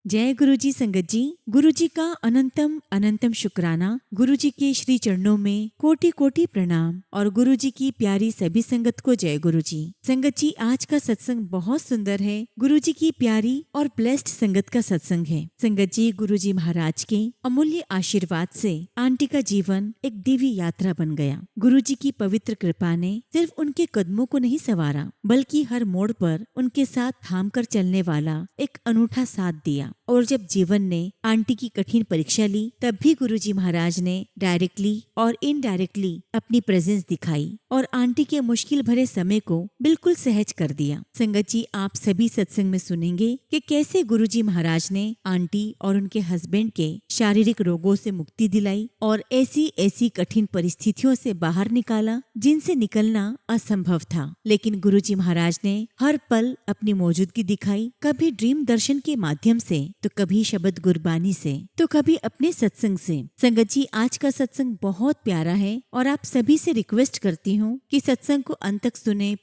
जय गुरुजी संगत जी। गुरुजी का अनंतम अनंतम शुक्राना। गुरुजी के श्री चरणों में कोटि कोटि प्रणाम और गुरुजी की प्यारी सभी संगत को जय गुरुजी। संगत जी, आज का सत्संग बहुत सुंदर है। गुरुजी की प्यारी और ब्लेस्ड संगत का सत्संग है। संगत जी, गुरुजी महाराज के अमूल्य आशीर्वाद से आंटी का जीवन एक दिव्य यात्रा बन गया। गुरुजी की पवित्र कृपा ने सिर्फ उनके कदमों को नहीं संवारा, बल्कि हर मोड़ पर उनके साथ थाम कर चलने वाला एक अनूठा साथ दिया। और जब जीवन ने आंटी की कठिन परीक्षा ली, तब भी गुरुजी महाराज ने डायरेक्टली और इनडायरेक्टली अपनी प्रेजेंस दिखाई और आंटी के मुश्किल भरे समय को बिल्कुल सहज कर दिया। संगत जी, आप सभी सत्संग में सुनेंगे कि कैसे गुरुजी महाराज ने आंटी और उनके हस्बैंड के शारीरिक रोगों से मुक्ति दिलाई और ऐसी ऐसी कठिन परिस्थितियों से बाहर निकाला जिनसे निकलना असंभव था। लेकिन गुरुजी महाराज ने हर पल अपनी मौजूदगी दिखाई, कभी ड्रीम दर्शन के माध्यम से, तो कभी शब्द गुरबानी से, तो कभी अपने सत्संग से। संगत जी, आज का सत्संग बहुत प्यारा है और आप सभी से रिक्वेस्ट करती हूँ कि सत्संग को अंत तक सुने,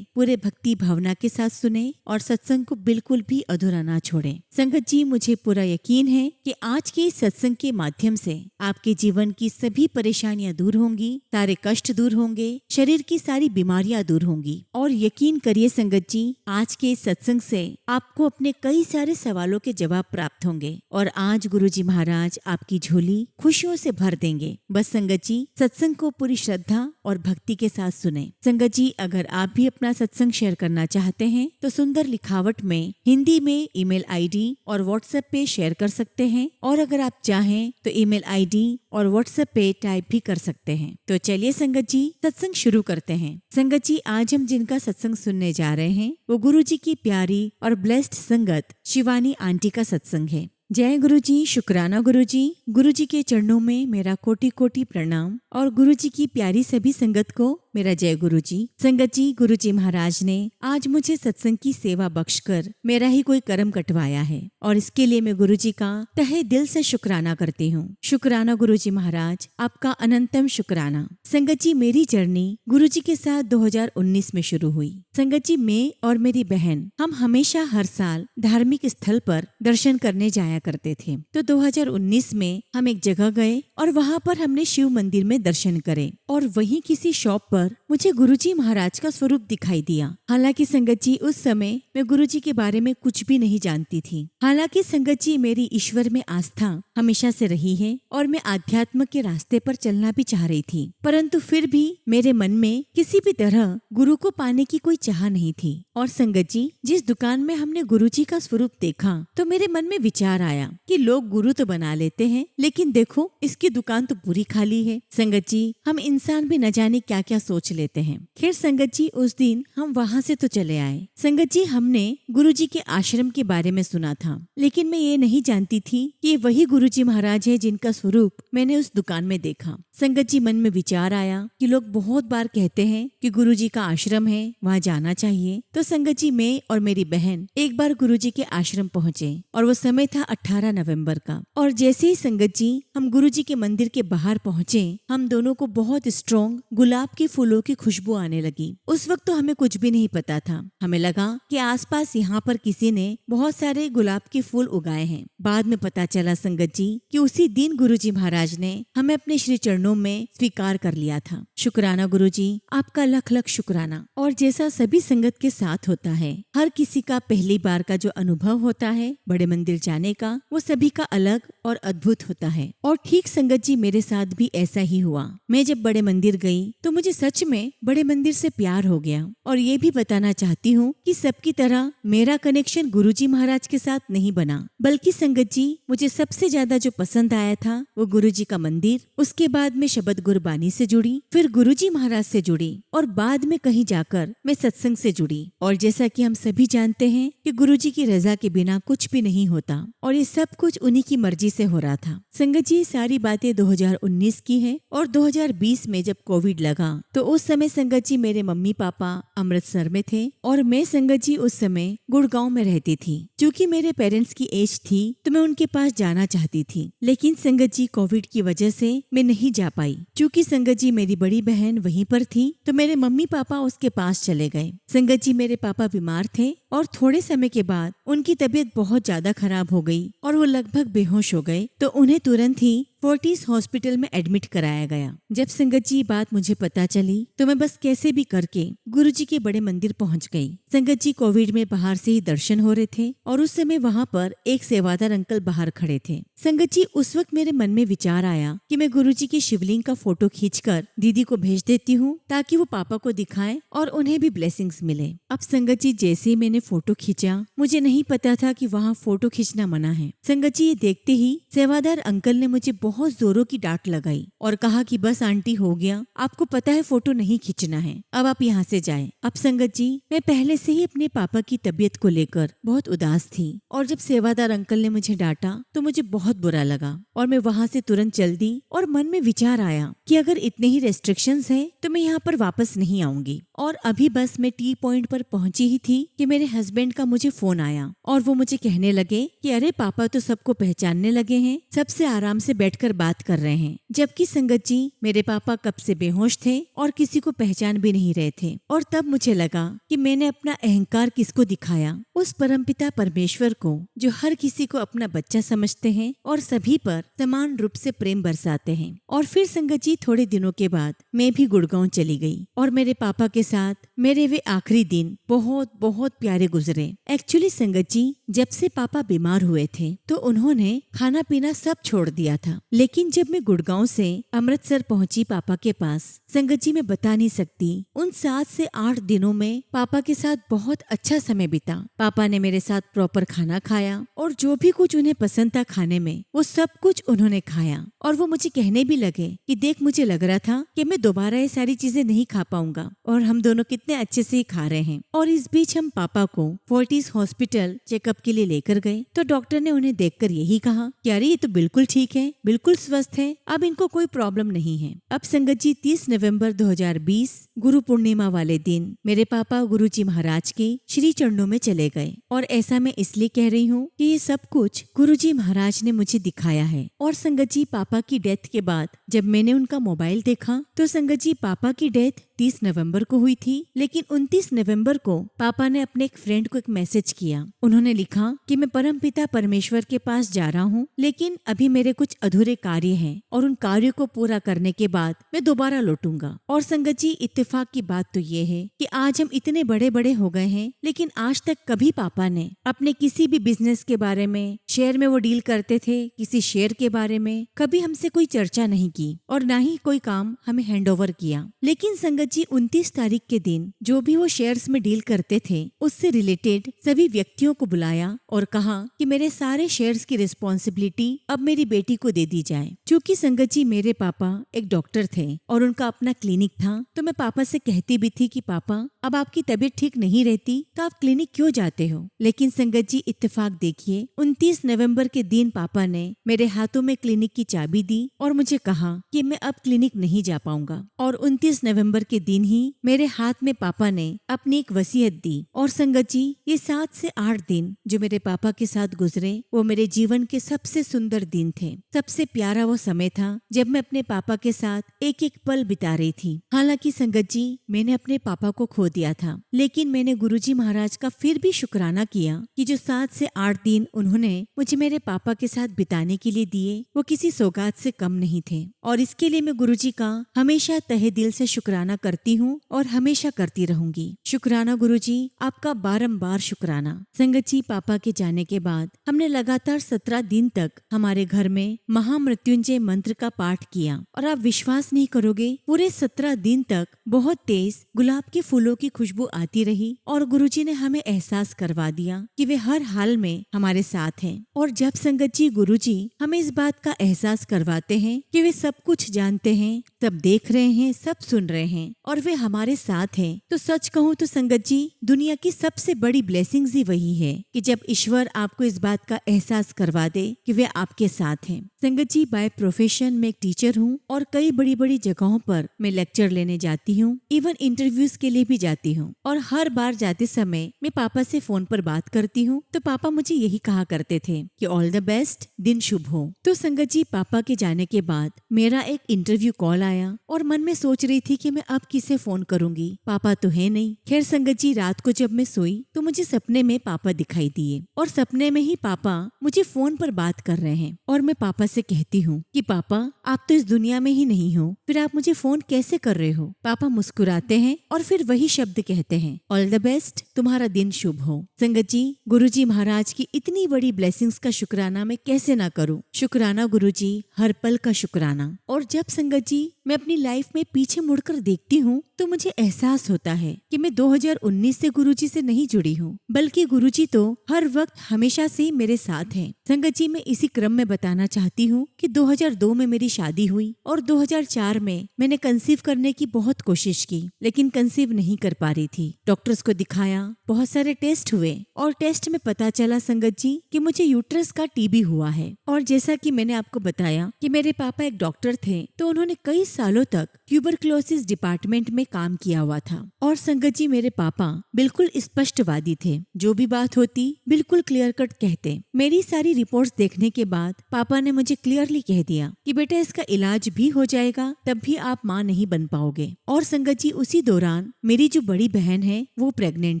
पूरे भक्ति भावना के साथ सुने और सत्संग को बिल्कुल भी अधूरा ना छोड़े। संगत जी, मुझे पूरा यकीन है कि आज के इस सत्संग के माध्यम से आपके जीवन की सभी परेशानियां दूर होंगी, सारे कष्ट दूर होंगे, शरीर की सारी बीमारियां दूर होंगी। और यकीन करिए संगत जी, आज के इस सत्संग से आपको अपने कई सारे सवालों के जवाब प्राप्त होंगे और आज गुरुजी महाराज आपकी झोली खुशियों से भर देंगे। बस संगत जी, सत्संग को पूरी श्रद्धा और भक्ति के साथ सुने। संगत जी, अगर आप भी अपना सत्संग शेयर करना चाहते हैं तो सुंदर लिखावट में हिंदी में ईमेल आईडी और व्हाट्सएप पे शेयर कर सकते हैं, और अगर आप चाहें तो ईमेल आईडी और व्हाट्सएप पे टाइप भी कर सकते हैं। तो चलिए संगत जी, सत्संग शुरू करते हैं। संगत जी, आज हम जिनका सत्संग सुनने जा रहे हैं वो गुरुजी की प्यारी और ब्लेस्ड संगत शिवानी आंटी का सत्संग है। जय गुरुजी, शुक्राना गुरुजी। गुरुजी के चरणों में मेरा कोटि कोटि प्रणाम और गुरुजी की प्यारी सभी संगत को मेरा जय गुरुजी। संगत जी, गुरुजी महाराज ने आज मुझे सत्संग की सेवा बख्शकर मेरा ही कोई कर्म कटवाया है और इसके लिए मैं गुरुजी का तहे दिल से शुक्राना करती हूँ। शुक्राना गुरुजी महाराज, आपका अनंतम शुक्राना। संगत जी, मेरी जर्नी गुरुजी के साथ 2019 में शुरू हुई। संगत जी, मैं और मेरी बहन हम हमेशा हर साल धार्मिक स्थल पर दर्शन करने जाया करते थे। तो 2019 में हम एक जगह गए और वहाँ पर हमने शिव मंदिर में दर्शन करे और वहीं किसी शॉप पर मुझे गुरुजी महाराज का स्वरूप दिखाई दिया। हालांकि संगत जी, उस समय मैं गुरुजी के बारे में कुछ भी नहीं जानती थी। हालांकि संगत जी, मेरी ईश्वर में आस्था हमेशा से रही है और मैं आध्यात्म के रास्ते पर चलना भी चाह रही थी, परंतु फिर भी मेरे मन में किसी भी तरह गुरु को पाने की कोई चाह नहीं थी। और संगत जी, जिस दुकान में हमने गुरुजी का स्वरूप देखा तो मेरे मन में विचार आया कि लोग गुरु तो बना लेते हैं, लेकिन देखो इसकी दुकान तो पूरी खाली है। संगत जी, हम इंसान भी न जाने क्या क्या सोच लेते हैं। खैर संगत जी, उस दिन हम वहाँ से तो चले आए। संगत जी, हमने गुरुजी के आश्रम के बारे में सुना था, लेकिन मैं ये नहीं जानती थी कि वही गुरुजी महाराज है जिनका स्वरूप मैंने उस दुकान में देखा। संगत जी, मन में विचार आया कि लोग बहुत बार कहते हैं कि गुरुजी का आश्रम है, वहाँ जाना चाहिए। तो संगत जी, मैं और मेरी बहन एक बार गुरुजी के आश्रम पहुँचे और वो समय था 18 नवंबर का। और जैसे ही संगत जी हम गुरुजी के मंदिर के बाहर पहुँचे, हम दोनों को बहुत स्ट्रॉन्ग गुलाब के फूलों की खुशबू आने लगी। उस वक्त तो हमें कुछ भी नहीं पता था। हमें लगा कि आसपास यहाँ पर किसी ने बहुत सारे गुलाब के फूल उगाए हैं। बाद में पता चला संगत जी कि उसी दिन गुरुजी महाराज ने हमें अपने श्री चरणों में स्वीकार कर लिया था। शुक्राना गुरुजी, आपका लख लख शुक्राना। और जैसा सभी संगत के साथ होता है, हर किसी का पहली बार का जो अनुभव होता है बड़े मंदिर जाने का, वो सभी का अलग और अद्भुत होता है। और ठीक संगत जी, मेरे साथ भी ऐसा ही हुआ। मैं जब बड़े मंदिर गई तो मुझे सच में बड़े मंदिर से प्यार हो गया। और ये भी बताना चाहती हूँ कि सबकी तरह मेरा कनेक्शन गुरुजी महाराज के साथ नहीं बना, बल्कि संगत जी, मुझे सबसे ज्यादा जो पसंद आया था वो गुरुजी का मंदिर। उसके बाद में शब्द गुरबानी से जुड़ी, फिर गुरुजी महाराज से जुड़ी और बाद में कहीं जाकर मैं सत्संग से जुड़ी। और जैसा कि हम सभी जानते हैं कि गुरुजी की रजा के बिना कुछ भी नहीं होता और ये सब कुछ उन्हीं की मर्जी से हो रहा था। संगत जी, सारी बातें 2019 की है और 2020 में जब कोविड लगा तो उस समय संगत जी मेरे मम्मी पापा अमृतसर में थे और मैं संगत जी उस समय गुड़गांव में रहती थी। क्योंकि मेरे पेरेंट्स की एज थी तो मैं उनके पास जाना चाहती थी, लेकिन संगत जी कोविड की वजह से मैं नहीं जा पाई। क्योंकि संगत जी मेरी बड़ी बहन वहीं पर थी तो मेरे मम्मी पापा उसके पास चले गए। संगत जी, मेरे पापा बीमार थे और थोड़े समय के बाद उनकी तबीयत बहुत ज्यादा खराब हो गई और वो लगभग बेहोश हो गए। तो उन्हें तुरंत ही फोर्टिस हॉस्पिटल में एडमिट कराया गया। जब संगत जी बात मुझे पता चली तो मैं बस कैसे भी करके गुरुजी के बड़े मंदिर पहुंच गई। संगत जी कोविड में बाहर से ही दर्शन हो रहे थे और उस समय वहां पर एक सेवादार अंकल बाहर खड़े थे। संगत जी उस वक्त मेरे मन में विचार आया कि मैं गुरुजी के शिवलिंग का फोटो खींचकर दीदी को भेज देती हूँ ताकि वो पापा को दिखाएं और उन्हें भी ब्लेसिंग्स मिले। अब संगत जी जैसे ही मैंने फोटो खींचा, मुझे नहीं पता था कि वहाँ फोटो खींचना मना है। संगत जी ये देखते ही सेवादार अंकल ने मुझे बहुत जोरों की डांट लगाई और कहा कि बस आंटी हो गया, आपको पता है फोटो नहीं खींचना है, अब आप यहाँ से जाएं। अब संगत जी मैं पहले से ही अपने पापा की तबीयत को लेकर बहुत उदास थी और जब सेवादार अंकल ने मुझे डांटा तो मुझे बहुत बुरा लगा और मैं वहाँ से तुरंत चल दी। और मन में विचार आया कि अगर इतने ही रेस्ट्रिक्शंस हैं तो मैं यहाँ पर वापस नहीं आऊंगी। और अभी बस मैं टी पॉइंट पर पहुंची ही थी कि मेरे हस्बैंड का मुझे फोन आया और वो मुझे कहने लगे कि अरे पापा तो सबको पहचानने लगे हैं, सबसे आराम से बैठकर बात कर रहे हैं। जबकि संगत जी मेरे पापा कब से बेहोश थे और किसी को पहचान भी नहीं रहे थे। और तब मुझे लगा कि मैंने अपना अहंकार किसको दिखाया, उस परमपिता परमेश्वर को जो हर किसी को अपना बच्चा समझते हैं और सभी पर समान रूप से प्रेम बरसाते हैं। और फिर संगत जी थोड़े दिनों के बाद मैं भी गुड़गांव चली गई और मेरे पापा के साथ मेरे वे आखिरी दिन बहुत बहुत प्यारे गुजरे। एक्चुअली संगत जी जब से पापा बीमार हुए थे तो उन्होंने खाना पीना सब छोड़ दिया था। लेकिन जब मैं गुड़गांव से अमृतसर पहुंची पापा के पास, संगत जी मैं बता नहीं सकती उन 7 से 8 दिनों में पापा के साथ बहुत अच्छा समय बीता। पापा ने मेरे साथ प्रॉपर खाना खाया और जो भी कुछ उन्हें पसंद था खाने में वो सब कुछ उन्होंने खाया। और वो मुझे कहने भी लगे कि देख मुझे लग रहा था कि मैं दोबारा ये सारी चीजें नहीं खा पाऊंगा और हम दोनों कितने अच्छे से ही खा रहे हैं। और इस बीच हम पापा को फोर्टिस हॉस्पिटल चेकअप के लिए लेकर गए तो डॉक्टर ने उन्हें देखकर यही कहा कि अरे ये तो बिल्कुल ठीक है, बिल्कुल स्वस्थ है, अब इनको कोई प्रॉब्लम नहीं है। अब संगत जी 30 नवंबर 2020 गुरु पूर्णिमा वाले दिन मेरे पापा गुरुजी महाराज के श्री चरणों में चले गए। और ऐसा मैं इसलिए कह रही हूँ कि ये सब कुछ गुरुजी महाराज ने मुझे दिखाया है। और संगत जी पापा की डेथ के बाद जब मैंने उनका मोबाइल देखा तो संगत जी पापा की डेथ 30 नवंबर को हुई थी, लेकिन 29 नवंबर को पापा ने अपने एक फ्रेंड को एक मैसेज किया। उन्होंने लिखा कि मैं परमपिता परमेश्वर के पास जा रहा हूँ, लेकिन अभी मेरे कुछ अधूरे कार्य हैं और उन कार्यों को पूरा करने के बाद मैं दोबारा लौटूंगा। और संगत जी इत्तेफाक की बात तो ये है कि आज हम इतने बड़े बड़े हो गए हैं, लेकिन आज तक कभी पापा ने अपने किसी भी बिजनेस के बारे में, शेयर में वो डील करते थे, किसी शेयर के बारे में कभी हमसे कोई चर्चा नहीं की और ना ही कोई काम हमें हैंडओवर किया। लेकिन संगत जी 29 तारीख के दिन जो भी वो शेयर्स में डील करते थे उससे रिलेटेड सभी व्यक्तियों को बुलाया और कहा कि मेरे सारे शेयर्स की रिस्पॉन्सिबिलिटी अब मेरी बेटी को दे दी जाए। चूँकि संगत जी मेरे पापा एक डॉक्टर थे और उनका अपना क्लिनिक था, तो मैं पापा से कहती भी थी कि पापा अब आपकी तबीयत ठीक नहीं रहती तो आप क्लिनिक क्यों जाते हो। लेकिन संगत जी इत्तेफाक देखिए 29 नवंबर के दिन पापा ने मेरे हाथों में क्लिनिक की चाबी दी और मुझे कहा कि मैं अब क्लिनिक नहीं जा पाऊंगा। और 29 नवंबर के दिन ही मेरे हाथ में पापा ने अपनी एक वसीयत दी। और संगत जी ये 7 से 8 दिन जो मेरे पापा के साथ गुजरे वो मेरे जीवन के सबसे सुंदर दिन थे। सबसे प्यारा वो समय था जब मैं अपने पापा के साथ एक एक पल बिता रही थी। हालांकि संगत जी मैंने अपने पापा को खो दिया था, लेकिन मैंने गुरुजी महाराज का फिर भी शुक्राना किया कि जो 7 से 8 दिन उन्होंने मुझे मेरे पापा के साथ बिताने के लिए दिए वो किसी सौगात से कम नहीं थे। और इसके लिए मैं गुरुजी का हमेशा तहे दिल से शुक्राना करती हूँ और हमेशा करती रहूंगी। शुक्राना गुरुजी, आपका बारंबार शुक्राना। संगत जी पापा के जाने के बाद हमने लगातार 17 दिन तक हमारे घर में महामृत्युंजय मंत्र का पाठ किया और आप विश्वास नहीं करोगे पूरे 17 दिन तक बहुत तेज गुलाब के फूलों की खुशबू आती रही और गुरुजी ने हमें एहसास करवा दिया कि वे हर हाल में हमारे साथ हैं। और जब संगत जी गुरुजी हमें इस बात का एहसास करवाते हैं कि वे सब कुछ जानते हैं, सब देख रहे हैं, सब सुन रहे हैं और वे हमारे साथ हैं, तो सच कहूँ तो संगत जी दुनिया की सबसे बड़ी ब्लेसिंग्स ही वही है कि जब ईश्वर आपको इस बात का एहसास करवा दे कि वे आपके साथ हैं। संगत जी, बाय प्रोफेशन मैं एक टीचर हूँ और कई बड़ी बड़ी जगहों पर मैं लेक्चर लेने जाती हूँ, इवन इंटरव्यूज के लिए भी जाती हूँ। और हर बार जाते समय मैं पापा से फोन पर बात करती हूँ तो पापा मुझे यही कहा करते थे कि ऑल द बेस्ट, दिन शुभ हो। तो संगत जी, पापा के जाने के बाद मेरा एक इंटरव्यू कॉल आया और मन में सोच रही थी कि मैं अब किसे फोन करूंगी, पापा तो है नहीं। खैर संगत जी, रात को जब मैं सोई तो मुझे सपने में पापा दिखाई दिए और सपने में ही पापा मुझे फोन पर बात कर रहे हैं। और मैं पापा से कहती हूँ कि पापा, आप तो इस दुनिया में ही नहीं हो, फिर आप मुझे फोन कैसे कर रहे हो। पापा मुस्कुराते हैं और फिर वही शब्द कहते हैं, ऑल द बेस्ट, तुम्हारा दिन शुभ हो। संगत जी, गुरुजी महाराज की इतनी बड़ी ब्लेसिंग्स का शुक्राना मैं कैसे ना करूं। शुक्राना गुरुजी, हर पल का शुक्राना। और जब संगत जी मैं अपनी लाइफ में पीछे मुड़कर देखती हूँ तो मुझे एहसास होता है कि मैं 2019 से गुरुजी से नहीं जुड़ी हूँ, बल्कि गुरुजी तो हर वक्त हमेशा से मेरे साथ हैं। संगत जी, मैं इसी क्रम में बताना चाहती हूँ कि 2002 में मेरी शादी हुई और 2004 में मैंने कंसीव करने की बहुत कोशिश की, लेकिन कंसीव नहीं कर पा रही थी। डॉक्टर्स को दिखाया, बहुत सारे टेस्ट हुए और टेस्ट में पता चला संगत जी कि मुझे यूट्रस का टीबी हुआ है। और जैसा कि मैंने आपको बताया कि मेरे पापा एक डॉक्टर थे, तो उन्होंने कई सालों तक ट्यूबरक्लोसिस डिपार्टमेंट में काम किया हुआ था। और संगत जी, मेरे पापा बिल्कुल स्पष्टवादी थे, जो भी बात होती बिल्कुल क्लियर कट कहते। मेरी सारी रिपोर्ट्स देखने के बाद पापा ने मुझे क्लियरली कह दिया कि बेटा, इसका इलाज भी हो जाएगा, तब भी आप माँ नहीं बन पाओगे। और संगत जी, उसी दौरान मेरी जो बड़ी बहन है वो प्रेग्नेंट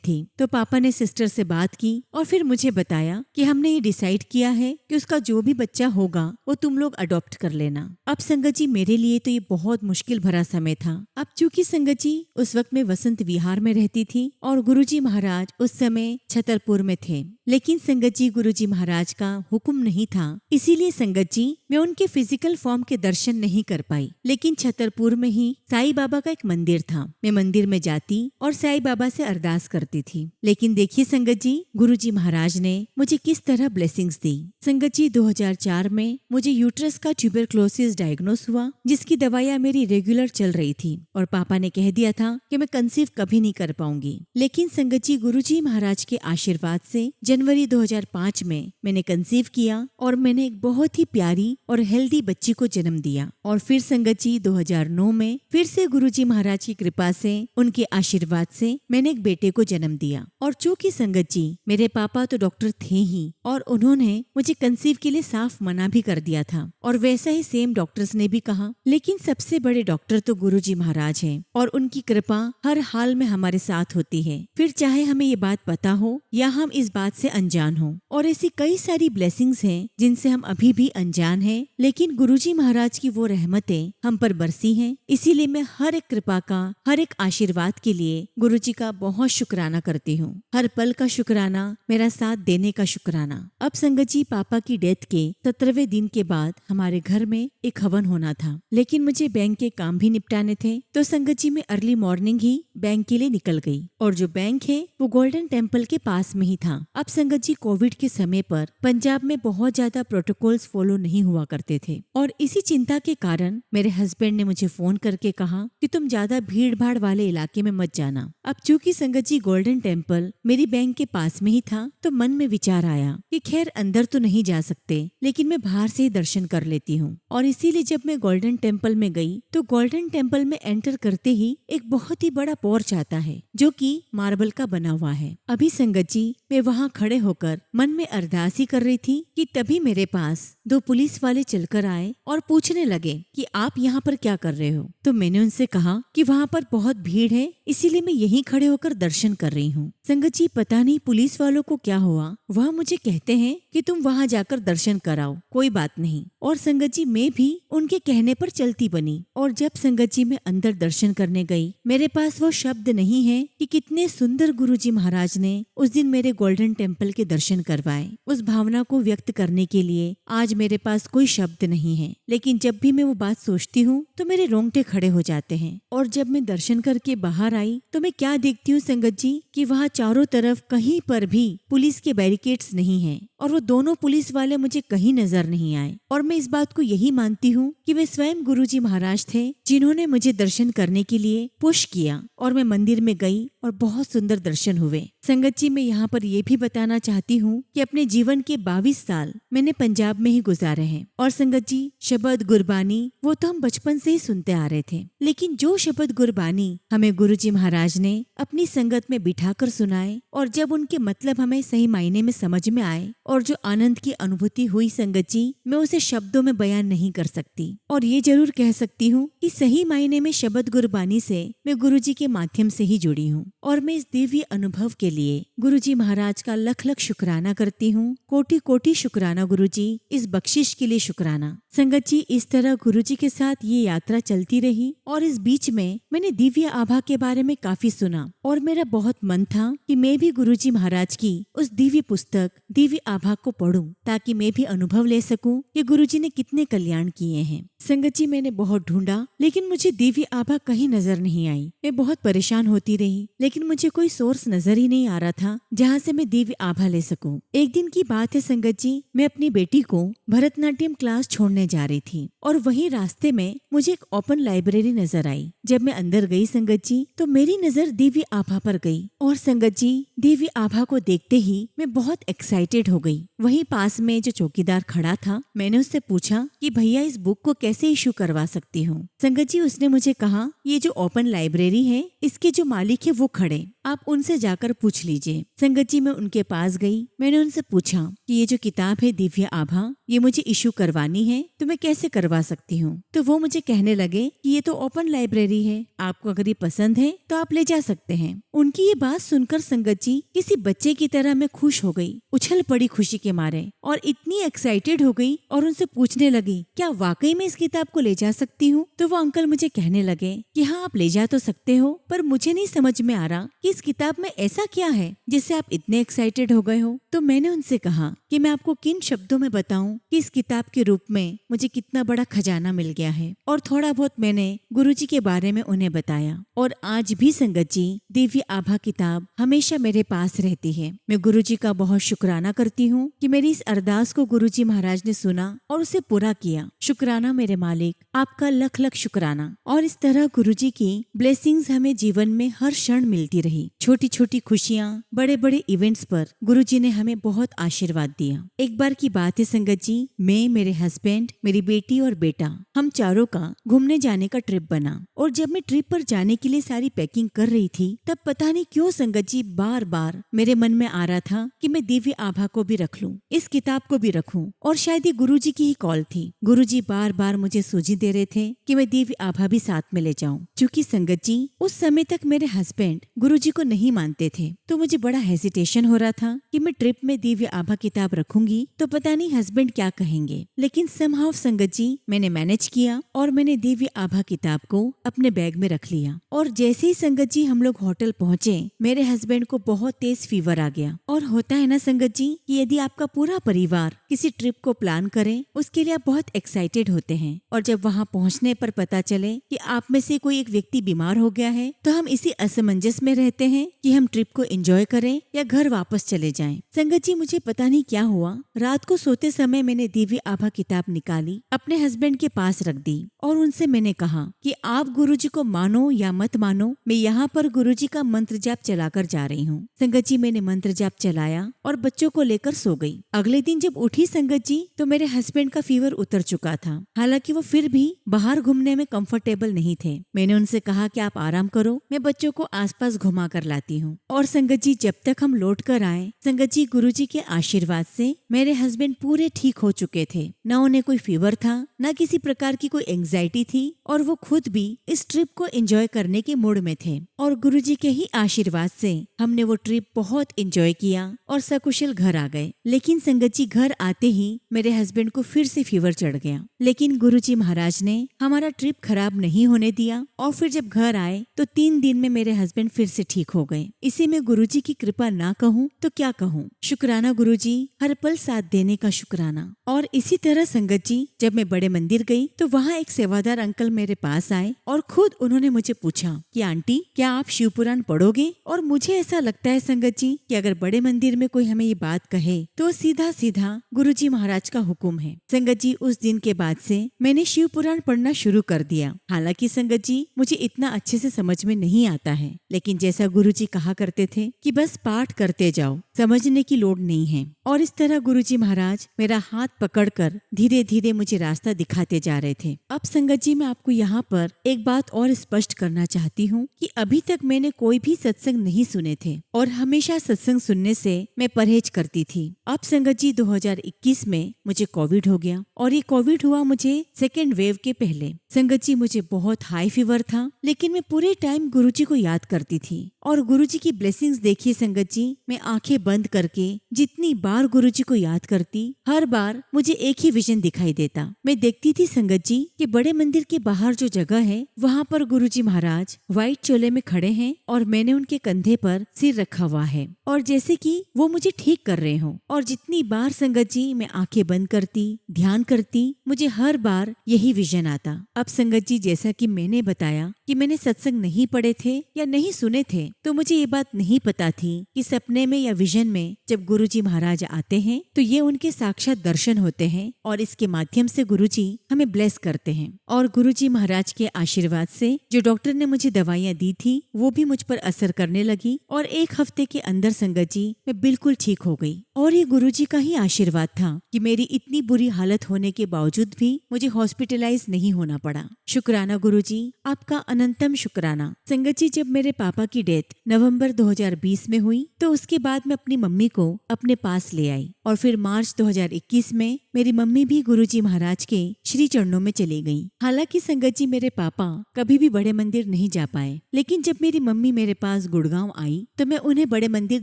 थी। तो पापा ने सिस्टर से बात की और फिर मुझे बताया कि हमने ये डिसाइड किया है कि उसका जो भी बच्चा होगा वो तुम लोग अडॉप्ट कर लेना। अब संगत जी, मेरे लिए तो ये बहुत मुश्किल भरा समय था। अब चूंकि संगत जी उस वक्त मैं वसंत विहार में रहती थी और गुरुजी महाराज उस समय छतरपुर में थे, लेकिन संगत जी गुरुजी महाराज का हुक्म नहीं था, इसीलिए संगत जी मैं उनके फिजिकल फॉर्म के दर्शन नहीं कर पाई। लेकिन छतरपुर में ही साईं बाबा का एक मंदिर था, मैं मंदिर में जाती और साईं बाबा से अरदास करती थी। लेकिन देखिए संगत जी, गुरुजी महाराज ने मुझे किस तरह ब्लेसिंग्स दी। संगत जी, 2004 में मुझे यूट्रस का ट्यूबरक्लोसिस डायग्नोस हुआ, जिसकी दवाइयाँ मेरी रेगुलर चल रही थी और पापा ने कह दिया था कि मैं कंसीव कभी नहीं कर पाऊंगी। लेकिन संगत जी, गुरुजी महाराज के आशीर्वाद से जनवरी 2005 में मैंने कंसीव किया और मैंने एक बहुत ही प्यारी और हेल्दी बच्ची को जन्म दिया। और फिर संगत जी 2009 में फिर से गुरुजी महाराज की कृपा से, उनके आशीर्वाद से मैंने एक बेटे को जन्म दिया। और चूंकि संगत जी मेरे पापा तो डॉक्टर थे ही और उन्होंने मुझे कंसीव के लिए साफ मना भी कर दिया था, और वैसा ही सेम डॉक्टर्स ने भी कहा। लेकिन सबसे बड़े डॉक्टर तो गुरुजी महाराज हैं और उनकी कृपा हर हाल में हमारे साथ होती है, फिर चाहे हमें ये बात पता हो या हम इस बात से अनजान हो। और ऐसी कई सारी ब्लेसिंग्स हैं जिनसे हम अभी भी अनजान हैं, लेकिन गुरुजी महाराज की वो रहमतें हम पर बरसी हैं। इसीलिए मैं हर एक कृपा का, हर एक आशीर्वाद के लिए गुरुजी का बहुत शुक्राना करती हूँ। हर पल का शुक्राना, मेरा साथ देने का शुक्राना। अब संगत जी, पापा की डेथ के 17वें दिन के बाद हमारे घर में एक हवन होना था, लेकिन मुझे बैंक के काम भी निपटाने थे। तो संगत जी मैं अर्ली मॉर्निंग ही बैंक के लिए निकल गई, और जो बैंक है वो गोल्डन टेम्पल के पास में ही था। अब संगत जी, कोविड के समय पर पंजाब में बहुत ज्यादा प्रोटोकॉल्स फॉलो नहीं हुआ करते थे, और इसी चिंता के कारण मेरे हस्बैंड ने मुझे फोन करके कहा कि तुम ज्यादा भीड़ भाड़ वाले इलाके में मत जाना। अब चूंकि संगत जी गोल्डन टेम्पल मेरी बैंक के पास में ही था, तो मन में विचार आया कि खैर अंदर तो नहीं जा सकते, लेकिन मैं बाहर से ही दर्शन कर लेती हूँ। और इसीलिए जब मैं गोल्डन टेम्पल में गई तो गोल्डन टेम्पल में एंटर करते ही एक बहुत ही बड़ा पोर्च आता है, जो कि मार्बल का बना हुआ है। अभी संगत जी मैं वहाँ खड़े होकर मन में अरदास ही कर रही थी कि तभी मेरे पास 2 पुलिस वाले चलकर आए और पूछने लगे कि आप यहाँ पर क्या कर रहे हो। तो मैंने उनसे कहा कि वहाँ पर बहुत भीड़ है, इसीलिए मैं यहीं खड़े होकर दर्शन कर रही हूँ। संगत जी पता नहीं पुलिस वालों को क्या हुआ, वह मुझे कहते हैं कि तुम वहाँ जाकर दर्शन कराओ, कोई बात नहीं। और संगत जी मैं भी उनके कहने पर चलती बनी। और जब संगत जी मैं अंदर दर्शन करने गई, मेरे पास वो शब्द नहीं है कि कितने सुंदर गुरुजी महाराज ने उस दिन मेरे गोल्डन टेम्पल के दर्शन करवाए। उस भावना को व्यक्त करने के लिए आज मेरे पास कोई शब्द नहीं है, लेकिन जब भी मैं वो बात सोचती हूँ तो मेरे रोंगटे खड़े हो जाते हैं। और जब मैं दर्शन करके बाहर आई तो मैं क्या देखती हूँ संगत जी कि वहाँ चारों तरफ कहीं पर भी पुलिस के बैरिकेड्स नहीं है, और वो दोनों पुलिस वाले मुझे कहीं नजर नहीं आए। और मैं इस बात को यही मानती हूँ कि वे स्वयं गुरुजी महाराज थे जिन्होंने मुझे दर्शन करने के लिए पुश किया। और मैं मंदिर में गई और बहुत सुंदर दर्शन हुए। संगत जी, मैं यहाँ पर ये भी बताना चाहती हूँ कि अपने जीवन के 22 साल मैंने पंजाब में ही गुजारे हैं। और संगत जी, शब्द गुरबानी वो तो हम बचपन से ही सुनते आ रहे थे, लेकिन जो शब्द गुरबानी हमें गुरुजी महाराज ने अपनी संगत में बिठाकर सुनाए और जब उनके मतलब हमें सही मायने में समझ में आए और जो आनंद की अनुभूति हुई संगत जी, मैं उसे शब्दों में बयान नहीं कर सकती। और ये जरूर कह सकती हूँ कि सही मायने में शब्द गुरबानी से मैं गुरुजी के माध्यम से ही जुड़ी हूँ। और मैं इस दिव्य अनुभव के लिए गुरुजी महाराज का लख लख शुक्राना करती हूँ। कोटि कोटि शुक्राना गुरुजी, इस बख्शिश के लिए शुक्राना। संगत जी, इस तरह गुरुजी के साथ ये यात्रा चलती रही और इस बीच में मैंने दिव्य आभा के बारे में काफी सुना और मेरा बहुत मन था कि मैं भी गुरुजी महाराज की उस दिव्य पुस्तक दिव्य आभा को पढूं ताकि मैं भी अनुभव ले सकूं कि गुरुजी ने कितने कल्याण किए हैं। संगत जी, मैंने बहुत ढूंढा लेकिन मुझे दिव्य आभा कहीं नजर नहीं आई। मैं बहुत परेशान होती रही लेकिन मुझे कोई सोर्स नजर ही नहीं आ रहा था जहाँ से मैं दिव्य आभा ले सकूं। एक दिन की बात है संगत जी, मैं अपनी बेटी को भरतनाट्यम क्लास छोड़ने जा रही थी और वहीं रास्ते में मुझे एक ओपन लाइब्रेरी नजर आई। जब मैं अंदर गई संगत जी, तो मेरी नजर दिव्य आभा पर गई और संगत जी, दिव्य आभा को देखते ही मैं बहुत एक्साइटेड हो गई। वहीं पास में जो चौकीदार खड़ा था, मैंने उससे पूछा कि भैया इस बुक को कैसे इशू करवा सकती हूँ। संगत जी, उसने मुझे कहा ये जो ओपन लाइब्रेरी है इसके जो मालिक है वो खड़े, आप उनसे जाकर पूछ लीजिए। संगत जी, मैं उनके पास गई। मैंने उनसे पूछा कि ये जो किताब है दिव्य आभा, ये मुझे इशू करवानी है तो मैं कैसे करवा सकती हूँ। तो वो मुझे कहने लगे कि ये तो ओपन लाइब्रेरी है, आपको अगर ये पसंद है तो आप ले जा सकते हैं। उनकी ये बात सुनकर संगत जी, किसी बच्चे की तरह मैं खुश हो गई, उछल पड़ी खुशी के मारे और इतनी एक्साइटेड हो गई और उनसे पूछने लगी क्या वाकई में इस किताब को ले जा सकती हूँ। तो वो अंकल मुझे कहने लगे कि हाँ आप ले जा तो सकते हो, पर मुझे नहीं समझ में आ रहा कि इस किताब में ऐसा क्या है जिससे आप इतने एक्साइटेड हो गए हो। तो मैंने उनसे कहा कि मैं आपको किन शब्दों में बताऊं कि इस किताब के रूप में मुझे कितना बड़ा खजाना मिल गया है। और थोड़ा बहुत मैंने गुरुजी के बारे में उन्हें बताया और आज भी संगत जी, दिव्य आभा किताब हमेशा मेरे पास रहती है। मैं गुरुजी का बहुत शुक्राना करती हूँ कि मेरी इस अरदास को गुरुजी महाराज ने सुना और उसे पूरा किया। शुक्राना मेरे मालिक, आपका लख लख शुक्राना। और इस तरह गुरुजी की ब्लेसिंग्स हमें जीवन में हर क्षण मिलती रही। छोटी छोटी खुशियाँ, बड़े बड़े इवेंट्स पर गुरुजी ने हमें बहुत आशीर्वाद दिया। एक बार की बात है संगत जी, मैं, मेरे हस्बैंड, मेरी बेटी और बेटा, हम चारों का घूमने जाने का ट्रिप बना। और जब मैं ट्रिप पर जाने के लिए सारी पैकिंग कर रही थी, तब पता नहीं क्यों संगत जी, बार बार मेरे मन में आ रहा था कि मैं दिव्य आभा को भी रख लूं, इस किताब को भी रखूं। और शायद ये गुरुजी की ही कॉल थी। गुरुजी बार बार मुझे सूझी दे रहे थे कि मैं दिव्य आभा भी साथ में ले जाऊं। क्योंकि संगत जी, उस समय तक मेरे हस्बैंड गुरुजी को नहीं मानते थे, तो मुझे बड़ा हेजिटेशन हो रहा था कि मैं ट्रिप में दिव्य आभा किताब रखूंगी तो पता नहीं हस्बैंड क्या कहेंगे। लेकिन समहाउ संगत जी, मैंने मैनेज किया और मैंने दिव्य आभा किताब को अपने बैग में रख लिया। और जैसे ही संगत जी हम लोग होटल पहुँचे, मेरे हस्बैंड को बहुत तेज फीवर आ गया। और होता है ना संगत जी कि यदि आपका पूरा परिवार किसी ट्रिप को प्लान करे, उसके लिए आप बहुत एक्साइटेड होते हैं और जब वहाँ पहुँचने पर पता चले कि आप में से कोई एक व्यक्ति बीमार हो गया है, तो हम इसी असमंजस में रहते हैं कि हम ट्रिप को एंजॉय करें या घर वापस चले जाएं। संगत जी, मुझे पता नहीं क्या हुआ, रात को सोते समय मैंने दिव्य आभा किताब निकाली, अपने हस्बैंड के पास रख दी और उनसे मैंने कहा कि आप गुरुजी को मानो या मत मानो, मैं यहाँ पर गुरुजी का मंत्र जाप चलाकर जा रही हूँ। संगत जी, मैंने मंत्र जाप चलाया और बच्चों को लेकर सो गई। अगले दिन जब उठी संगत जी, तो मेरे हस्बैंड का फीवर उतर चुका था। हालांकि वो फिर भी बाहर घूमने में कंफर्टेबल नहीं थे। मैंने उनसे कहा कि आप आराम करो, मैं बच्चों को आसपास घुमा कर लाती हूँ। और संगत जी, जब तक हम लौट कर आए, संगत जी, गुरुजी के आशीर्वाद से मेरे हस्बैंड पूरे ठीक हो चुके थे। न उन्हें कोई फीवर था, न किसी प्रकार की कोई एंग्जाइटी थी और वो खुद भी इस ट्रिप को एंजॉय करने के मूड में थे। और गुरुजी के ही आशीर्वाद से हमने वो ट्रिप बहुत एंजॉय किया और सकुशल घर आ गए। लेकिन संगत जी, घर आते ही मेरे हस्बैंड को फिर से फीवर चढ़ गया। लेकिन गुरुजी महाराज ने हमारा ट्रिप खराब नहीं होने दिया और फिर जब घर आए तो 3 दिन में मेरे हस्बैंड फिर से ठीक हो गए। इसे मैं गुरुजी की कृपा ना कहूँ तो क्या कहूँ। शुक्राना गुरुजी, हर पल साथ देने का शुक्राना। करना। और इसी तरह संगत जी, जब मैं बड़े मंदिर गई तो वहाँ एक सेवादार अंकल मेरे पास आए और खुद उन्होंने मुझे पूछा कि आंटी, क्या आप शिव पुराण पढ़ोगे? और मुझे ऐसा लगता है संगत जी कि अगर बड़े मंदिर में कोई हमें ये बात कहे तो सीधा सीधा गुरुजी महाराज का हुक्म है। संगत जी, उस दिन के बाद से मैंने शिव पुराण पढ़ना शुरू कर दिया। हालांकि संगत जी, मुझे इतना अच्छे से समझ में नहीं आता है, लेकिन जैसा गुरुजी कहा करते थे कि बस पाठ करते जाओ, समझने की लोड़ नहीं है। और इस तरह गुरुजी महाराज मेरा हाथ पकड़कर धीरे धीरे मुझे रास्ता दिखाते जा रहे थे। अब संगत जी, मैं आपको यहाँ पर एक बात और स्पष्ट करना चाहती हूँ कि अभी तक मैंने कोई भी सत्संग नहीं सुने थे और हमेशा सत्संग सुनने से मैं परहेज करती थी। अब संगत जी, 2021 में मुझे कोविड हो गया और ये कोविड हुआ मुझे सेकेंड वेव के पहले। संगत जी, मुझे बहुत हाई फीवर था, लेकिन मैं पूरे टाइम गुरुजी को याद करती थी और गुरुजी की ब्लेसिंग्स देखिए संगत जी, मैं आंखें बंद करके जितनी बार गुरुजी को याद करती, हर बार मुझे एक ही विजन दिखाई देता। मैं देखती थी संगत जी कि बड़े मंदिर के बाहर जो जगह है वहाँ पर गुरुजी महाराज व्हाइट चोले में खड़े हैं और मैंने उनके कंधे पर सिर रखा हुआ है और जैसे कि वो मुझे ठीक कर रहे हो। और जितनी बार संगत जी मैं आंखें बंद करती, ध्यान करती, मुझे हर बार यही विजन आता। अब संगत जी, जैसा कि मैंने बताया कि मैंने सत्संग नहीं पढ़े थे या नहीं सुने थे, तो मुझे ये बात नहीं पता थी कि सपने में या विजन में जब गुरुजी महाराज आते हैं तो ये उनके साक्षात दर्शन होते हैं और इसके माध्यम से गुरुजी हमें ब्लेस करते हैं। और गुरुजी महाराज के आशीर्वाद से जो डॉक्टर ने मुझे दवाइयाँ दी थी वो भी मुझ पर असर करने लगी और 1 हफ्ते के अंदर संगत जी मैं बिल्कुल ठीक हो गई। और ये गुरुजी का ही आशीर्वाद था कि मेरी इतनी बुरी हालत होने के बावजूद भी मुझे हॉस्पिटलाइज नहीं होना पड़ा। शुक्राना गुरुजी, आपका अनंतम शुक्राना। संगत जी, जब मेरे पापा की डेथ नवंबर 2020 में हुई तो उसके बाद मैं अपनी मम्मी को अपने पास ले आई और फिर मार्च 2021 में मेरी मम्मी भी गुरुजी महाराज के श्री चरणों में चली गई। हालांकि संगत जी, मेरे पापा कभी भी बड़े मंदिर नहीं जा पाए, लेकिन जब मेरी मम्मी मेरे पास गुड़गांव आई तो मैं उन्हें बड़े मंदिर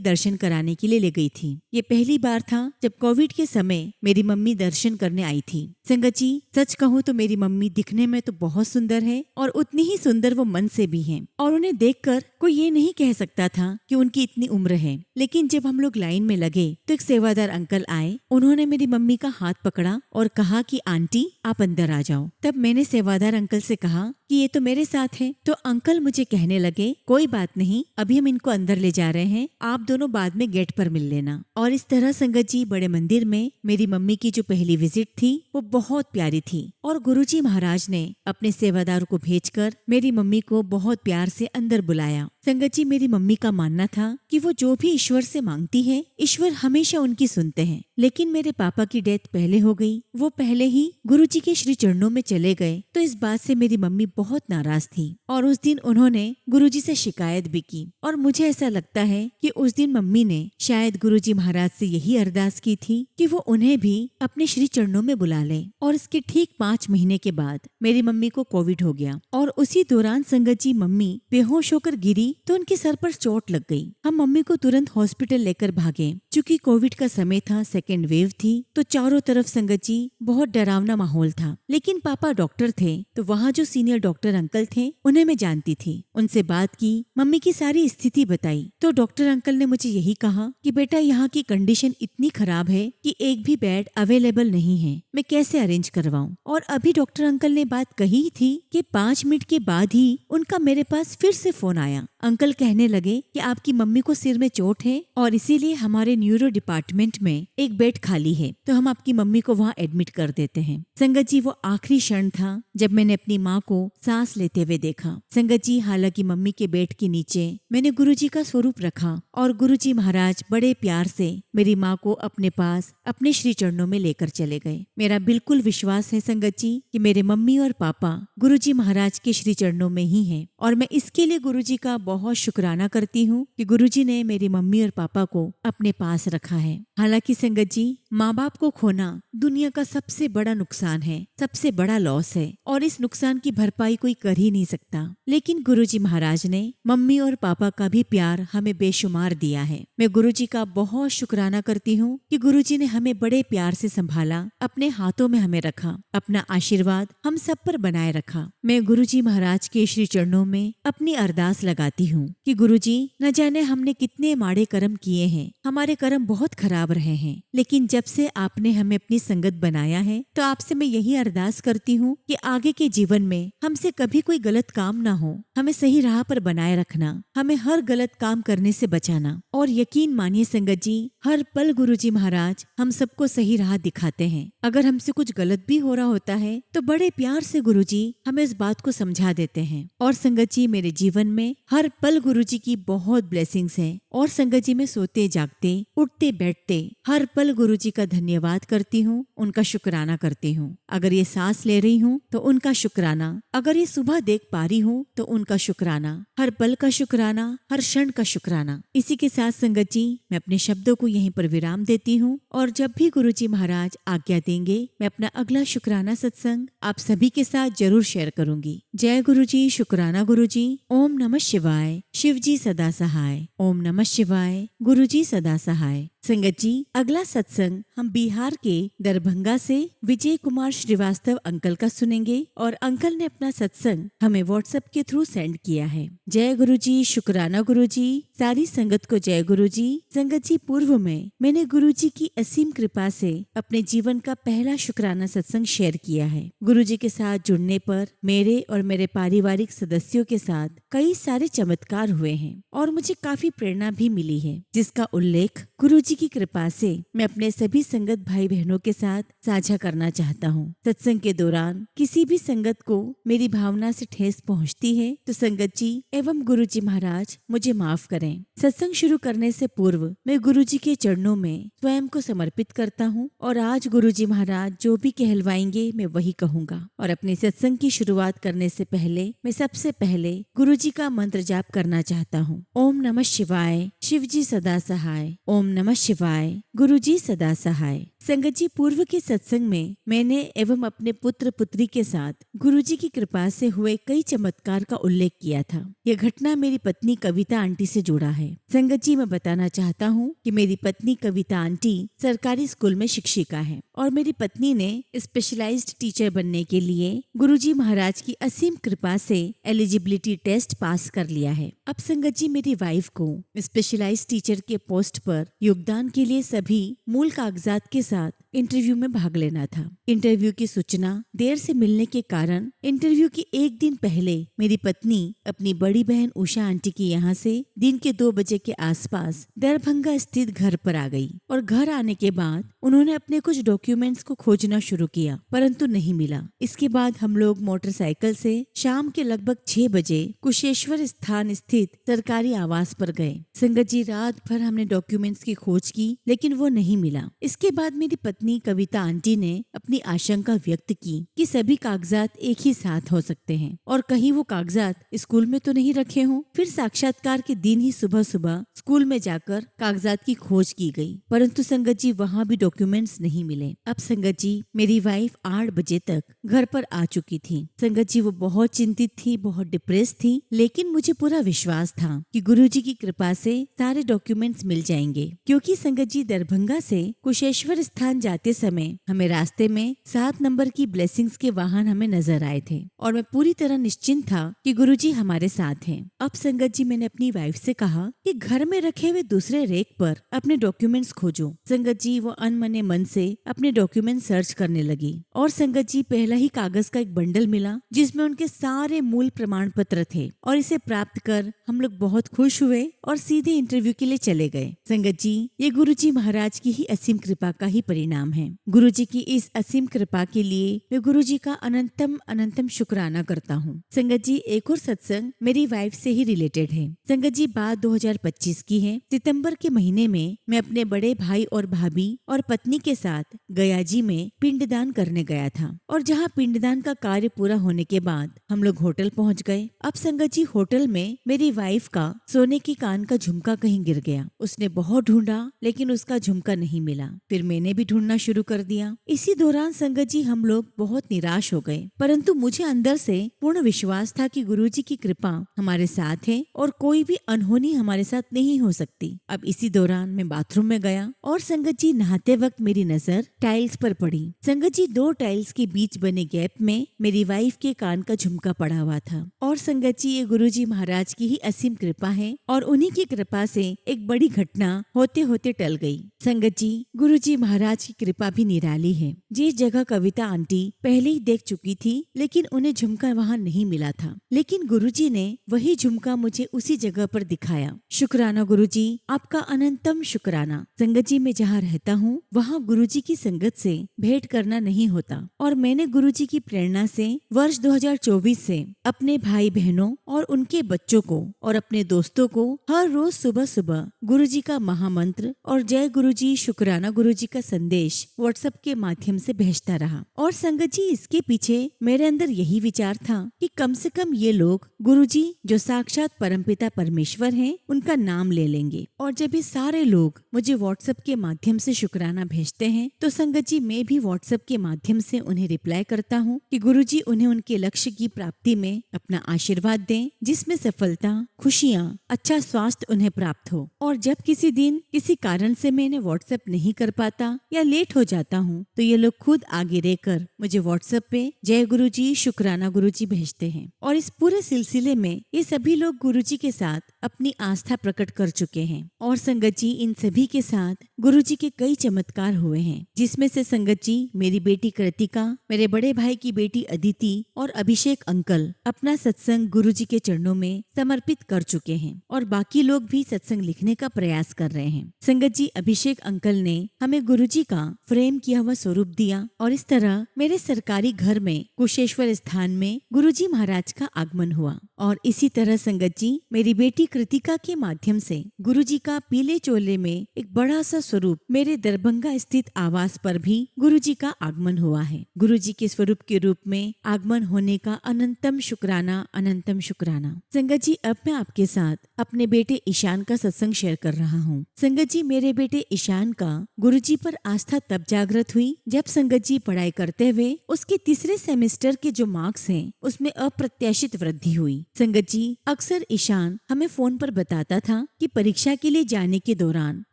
दर्शन कराने के लिए ले गई थी। ये पहली बार था जब कोविड के समय मेरी मम्मी दर्शन करने आई थी। संगत जी, सच कहूँ तो मेरी मम्मी दिखने में तो बहुत सुंदर है और उतनी ही सुंदर वो मन से भी है और उन्हें देखकर कोई ये नहीं कह सकता था कि उनकी इतनी उम्र है। लेकिन जब हम लोग लाइन में लगे तो एक सेवादार अंकल आए, उन्होंने मेरी मम्मी का हाथ पकड़ा और कहा कि आंटी, आप अंदर आ जाओ। तब मैंने सेवादार अंकल से कहा कि ये तो मेरे साथ है। तो अंकल मुझे कहने लगे, कोई बात नहीं, अभी हम इनको अंदर ले जा रहे हैं, आप दोनों बाद में गेट पर मिल लेना। और इस तरह संगत जी, बड़े मंदिर में मेरी मम्मी की जो पहली विजिट थी वो बहुत प्यारी थी और गुरुजी महाराज ने अपने सेवादार को भेजकर मेरी मम्मी को बहुत प्यार से अंदर बुलाया। संगत जी, मेरी मम्मी का मानना था कि वो जो भी ईश्वर से मांगती है, ईश्वर हमेशा उनकी सुनते हैं। लेकिन मेरे पापा की डेथ पहले हो गई, वो पहले ही गुरुजी के श्री चरणों में चले गए, तो इस बात से मेरी मम्मी बहुत नाराज थी और उस दिन उन्होंने गुरुजी से शिकायत भी की। और मुझे ऐसा लगता है कि उस दिन मम्मी ने शायद गुरुजी महाराज से यही अरदास की थी कि वो उन्हें भी अपने श्री चरणों में बुला ले। और इसके ठीक 5 महीने के बाद मेरी मम्मी को कोविड हो गया और उसी दौरान संगत जी मम्मी बेहोश होकर गिरी तो उनके सर पर चोट लग गई। हम मम्मी को तुरंत हॉस्पिटल लेकर भागे। चूंकि कोविड का समय था, सेकेंड वेव थी, तो चारों तरफ संगत जी बहुत डरावना माहौल था। लेकिन पापा डॉक्टर थे तो वहाँ जो सीनियर डॉक्टर अंकल थे उन्हें मैं जानती थी। उनसे बात की, मम्मी की सारी स्थिति बताई तो डॉक्टर अंकल ने मुझे यही कहा कि बेटा, यहाँ की कंडीशन इतनी खराब है कि एक भी बेड अवेलेबल नहीं है, मैं कैसे अरेंज करवाऊँ। और अभी डॉक्टर अंकल ने बात कही थी कि 5 मिनट के बाद ही उनका मेरे पास फिर से फोन आया। अंकल कहने लगे कि आपकी मम्मी को सिर में चोट है और इसीलिए हमारे न्यूरो डिपार्टमेंट में एक बेड खाली है, तो हम आपकी मम्मी को वहाँ एडमिट कर देते हैं। संगत जी, वो आखिरी क्षण था जब मैंने अपनी माँ को सांस लेते हुए देखा। संगत जी, हालांकि मम्मी के बेड के नीचे मैंने गुरुजी का स्वरूप रखा और गुरुजी महाराज बड़े प्यार से मेरी माँ को अपने पास अपने श्री चरणों में लेकर चले गए। मेरा बिल्कुल विश्वास है संगत जी कि मेरे मम्मी और पापा गुरुजी महाराज के श्री चरणों में ही हैं और मैं इसके लिए गुरुजी का बहुत शुक्राना करती हूँ कि गुरुजी ने मेरी मम्मी और पापा को अपने पास रखा है। हालांकि संगत जी, माँ बाप को खोना दुनिया का सबसे बड़ा नुकसान है, सबसे बड़ा लॉस है और इस नुकसान की भरपाई कोई कर ही नहीं सकता। लेकिन गुरुजी महाराज ने मम्मी और पापा का भी प्यार हमें बेशुमार दिया है। मैं गुरुजी का बहुत शुक्राना करती हूँ कि गुरुजी ने हमें बड़े प्यार से संभाला, अपने हाथों में हमें रखा, अपना आशीर्वाद हम सब पर बनाए रखा। मैं गुरुजी महाराज के श्री चरणों में अपनी अरदास लगाती हूँ कि गुरुजी, न जाने हमने कितने माड़े कर्म किए हैं, हमारे कर्म बहुत खराब रहे हैं, लेकिन जब से आपने हमें अपनी संगत बनाया है, तो आपसे मैं यही अरदास करती हूँ कि आगे के जीवन में हमसे कभी कोई गलत काम ना हो, हमें सही राह पर बनाए रखना, हमें हर गलत काम करने से बचाना। और यकीन मानिए संगत जी, हर पल गुरुजी महाराज हम सबको सही राह दिखाते हैं। अगर हमसे कुछ गलत भी हो रहा होता है तो बड़े प्यार से गुरुजी हमें इस बात को समझा देते हैं। और संगत जी, मेरे जीवन में हर पल गुरुजी की बहुत ब्लेसिंग्स हैं। और संगत जी, मैं सोते जागते उठते बैठते हर पल गुरुजी का धन्यवाद करती हूँ, उनका शुक्राना करती हूँ। अगर ये सांस ले रही हूँ तो उनका शुक्राना, अगर ये सुबह देख पा रही हूँ तो उनका शुक्राना, हर पल का शुक्राना, हर क्षण का शुक्राना। इसी के साथ संगत जी, मैं अपने शब्दों को यहीं पर विराम देती हूँ और जब भी गुरुजी महाराज आज्ञा देंगे मैं अपना अगला शुक्राना सत्संग आप सभी के साथ जरूर शेयर करूंगी। जय गुरुजी, शुक्राना गुरुजी। ओम नमः शिवाय। शिव जी सदा सहाय। ओम नमः शिवाय। गुरुजी सदा सहाय। संगत जी, अगला सत्संग हम बिहार के दरभंगा से विजय कुमार श्रीवास्तव अंकल का सुनेंगे और अंकल ने अपना सत्संग हमें व्हाट्सएप के थ्रू सेंड किया है। जय गुरुजी, शुक्राना गुरुजी। सारी संगत को जय गुरुजी। संगत जी, पूर्व में मैंने गुरुजी की असीम कृपा से अपने जीवन का पहला शुक्राना सत्संग शेयर किया है। गुरुजी के साथ जुड़ने पर मेरे और मेरे पारिवारिक सदस्यों के साथ कई सारे चमत्कार हुए हैं और मुझे काफी प्रेरणा भी मिली है, जिसका उल्लेख गुरुजी की कृपा से मैं अपने सभी संगत भाई बहनों के साथ साझा करना चाहता हूँ। सत्संग के दौरान किसी भी संगत को मेरी भावना से ठेस पहुँचती है तो संगत जी एवं गुरुजी महाराज मुझे माफ करें। सत्संग शुरू करने से पूर्व मैं गुरुजी के चरणों में स्वयं को समर्पित करता हूँ और आज गुरुजी महाराज जो भी कहलवाएंगे मैं वही कहूँगा। और अपने सत्संग की शुरुआत करने से पहले मैं सबसे पहले गुरुजी का मंत्र जाप करना चाहता हूँ। ओम नमः शिवाय। शिव जी सदा सहाय। ओम नमः शिवाय। गुरुजी सदा सहाय। संगत जी, पूर्व के सत्संग में मैंने एवं अपने पुत्र पुत्री के साथ गुरुजी की कृपा से हुए कई चमत्कार का उल्लेख किया था। यह घटना मेरी पत्नी कविता आंटी से जुड़ा है। संगत जी, मैं बताना चाहता हूँ कि मेरी पत्नी कविता आंटी सरकारी स्कूल में शिक्षिका है और मेरी पत्नी ने स्पेशलाइज्ड टीचर बनने के लिए गुरुजी महाराज की असीम कृपा से एलिजिबिलिटी टेस्ट पास कर लिया है। अब संगत जी, मेरी वाइफ को स्पेशलाइज्ड टीचर के पोस्ट पर योगदान के लिए सभी मूल कागजात के साथ इंटरव्यू में भाग लेना था। इंटरव्यू की सूचना देर से मिलने के कारण इंटरव्यू के एक दिन पहले मेरी पत्नी अपनी बड़ी बहन उषा आंटी की यहाँ से दिन के 2 बजे के आसपास दरभंगा स्थित घर पर आ गई और घर आने के बाद उन्होंने अपने कुछ डॉक्यूमेंट्स को खोजना शुरू किया, परंतु नहीं मिला। इसके बाद हम लोग मोटरसाइकिल से शाम के लगभग 6 बजे कुशेश्वर स्थान स्थित सरकारी आवास पर गए। संगत जी, रात भर हमने डॉक्यूमेंट्स की खोज की लेकिन वो नहीं मिला। इसके बाद मेरी पत्नी कविता आंटी ने अपनी आशंका व्यक्त की कि सभी कागजात एक ही साथ हो सकते हैं और कहीं वो कागजात स्कूल में तो नहीं रखे हों। फिर साक्षात्कार के दिन ही सुबह सुबह स्कूल में जाकर कागजात की खोज की गई, परंतु संगत जी वहाँ भी डॉक्यूमेंट्स नहीं मिले। अब संगत जी, मेरी वाइफ 8 बजे तक घर पर आ चुकी थी। संगत जी, वो बहुत चिंतित थी, बहुत डिप्रेस थी, लेकिन मुझे पूरा विश्वास था कि गुरुजी की कृपा से सारे डॉक्यूमेंट्स मिल जाएंगे, क्योंकि संगत जी दरभंगा से कुशेश्वर स्थान जाते समय हमें रास्ते में 7 नंबर की ब्लेसिंग्स के वाहन हमें नजर आए थे और मैं पूरी तरह निश्चिंत था कि गुरुजी हमारे साथ हैं। अब संगत जी, मैंने अपनी वाइफ से कहा कि घर में रखे हुए दूसरे रेक पर अपने डॉक्यूमेंट्स खोजो। संगत जी, वो अनमने मन से अपने डॉक्यूमेंट सर्च करने लगी और संगत जी पहला ही कागज का एक बंडल मिला जिसमें उनके सारे मूल प्रमाण पत्र थे और इसे प्राप्त कर हम लोग बहुत खुश हुए और सीधे इंटरव्यू के लिए चले गए। संगत जी, ये गुरुजी महाराज की ही असीम कृपा का ही परिणाम है। गुरुजी की इस असीम कृपा के लिए मैं गुरुजी का अनंतम अनंतम शुक्राना करता हूँ। संगत जी, एक और सत्संग मेरी वाइफ से ही रिलेटेड है। संगत जी, बात 2025 की है। सितंबर के महीने में मैं अपने बड़े भाई और भाभी और पत्नी के साथ गया जी में पिंडदान करने गया था और जहाँ पिंडदान का कार्य पूरा होने के बाद हम लोग होटल पहुँच गए। अब संगत जी, होटल में मेरी वाइफ का सोने की कान का झुमका कहीं गिर गया। उसने बहुत ढूंढा लेकिन उसका झुमका नहीं मिला। फिर मैंने भी ढूंढना शुरू कर दिया। इसी दौरान संगत जी हम लोग बहुत निराश हो गए, परंतु मुझे अंदर से पूर्ण विश्वास था कि गुरुजी की कृपा हमारे साथ है और कोई भी अनहोनी हमारे साथ नहीं हो सकती। अब इसी दौरान मैं बाथरूम में गया और संगत जी नहाते वक्त मेरी नजर टाइल्स पर पड़ी। संगत जी, 2 टाइल्स के बीच बने गैप में मेरी वाइफ के कान का झुमका पड़ा हुआ था और संगत जी, ये गुरुजी महाराज की ही असीम कृपा है और उन्हीं की कृपा से एक बड़ी घटना होते होते टल गई। संगत जी, गुरुजी महाराज की कृपा भी निराली है। जिस जगह कविता आंटी पहले ही देख चुकी थी, लेकिन उन्हें झुमका वहाँ नहीं मिला था, लेकिन गुरुजी ने वही झुमका मुझे उसी जगह पर दिखाया। शुक्राना गुरुजी, आपका अनंतम शुक्राना। संगत जी, मैं जहाँ रहता हूँ वहाँ गुरुजी की संगत से भेंट करना नहीं होता, और मैंने गुरुजी की प्रेरणा से वर्ष 2024 से अपने भाई बहनों और उनके बच्चों को और अपने दोस्तों को हर रोज सुबह सुबह गुरुजी का महामंत्र और जय गुरुजी, शुक्राना गुरुजी का संदेश व्हाट्सएप के माध्यम से भेजता रहा। और संगत जी, इसके पीछे मेरे अंदर यही विचार था कि कम से कम ये लोग गुरुजी जो साक्षात परमपिता परमेश्वर हैं, उनका नाम ले लेंगे। और जब ये सारे लोग मुझे व्हाट्सएप के माध्यम से शुक्राना भेजते हैं, तो संगत जी मैं भी व्हाट्सएप के माध्यम से उन्हें रिप्लाई करता हूँ कि गुरुजी उन्हें उनके लक्ष्य की प्राप्ति में अपना आशीर्वाद दें, जिसमें सफलता, खुशियाँ, अच्छा स्वास्थ्य उन्हें प्राप्त हो। और जब किसी दिन किसी कारण से मैं इन्हें व्हाट्सएप नहीं कर पाता या लेट हो जाता हूँ, तो ये लोग खुद आगे रहकर मुझे व्हाट्सएप पे जय गुरुजी, शुक्राना गुरुजी भेजते हैं। और इस पूरे सिलसिले में ये सभी लोग गुरुजी के साथ अपनी आस्था प्रकट कर चुके हैं। और संगत जी, इन सभी के साथ गुरुजी के कई चमत्कार हुए हैं, जिसमें से संगत जी मेरी बेटी कृतिका, मेरे बड़े भाई की बेटी अदिति और अभिषेक अंकल अपना सत्संग गुरुजी के चरणों में समर्पित कर चुके हैं, और बाकी लोग भी सत्संग लिखने का प्रयास कर रहे हैं। संगत जी, अभिषेक अंकल ने हमें गुरुजी का फ्रेम किया हुआ स्वरूप दिया, और इस तरह मेरे सरकारी घर में कुशेश्वर स्थान में गुरुजी महाराज का आगमन हुआ। और इसी तरह संगत जी मेरी बेटी कृतिका के माध्यम से गुरुजी का पीले चोले में एक बड़ा सा स्वरूप मेरे दरभंगा स्थित आवास पर भी गुरुजी का आगमन हुआ है। गुरुजी के स्वरूप के रूप में आगमन होने का अनंतम शुक्राना, अनंतम शुक्राना। संगत जी, अब मैं आपके साथ अपने बेटे ईशान का सत्संग शेयर कर रहा हूँ। संगत जी, मेरे बेटे ईशान का गुरुजी पर आस्था तब जागृत हुई जब संगत जी पढ़ाई करते हुए उसके तीसरे सेमेस्टर के जो मार्क्स हैं उसमें अप्रत्याशित वृद्धि हुई। संगत जी, अक्सर ईशान हमें फोन पर बताता था कि परीक्षा के लिए जाने के दौरान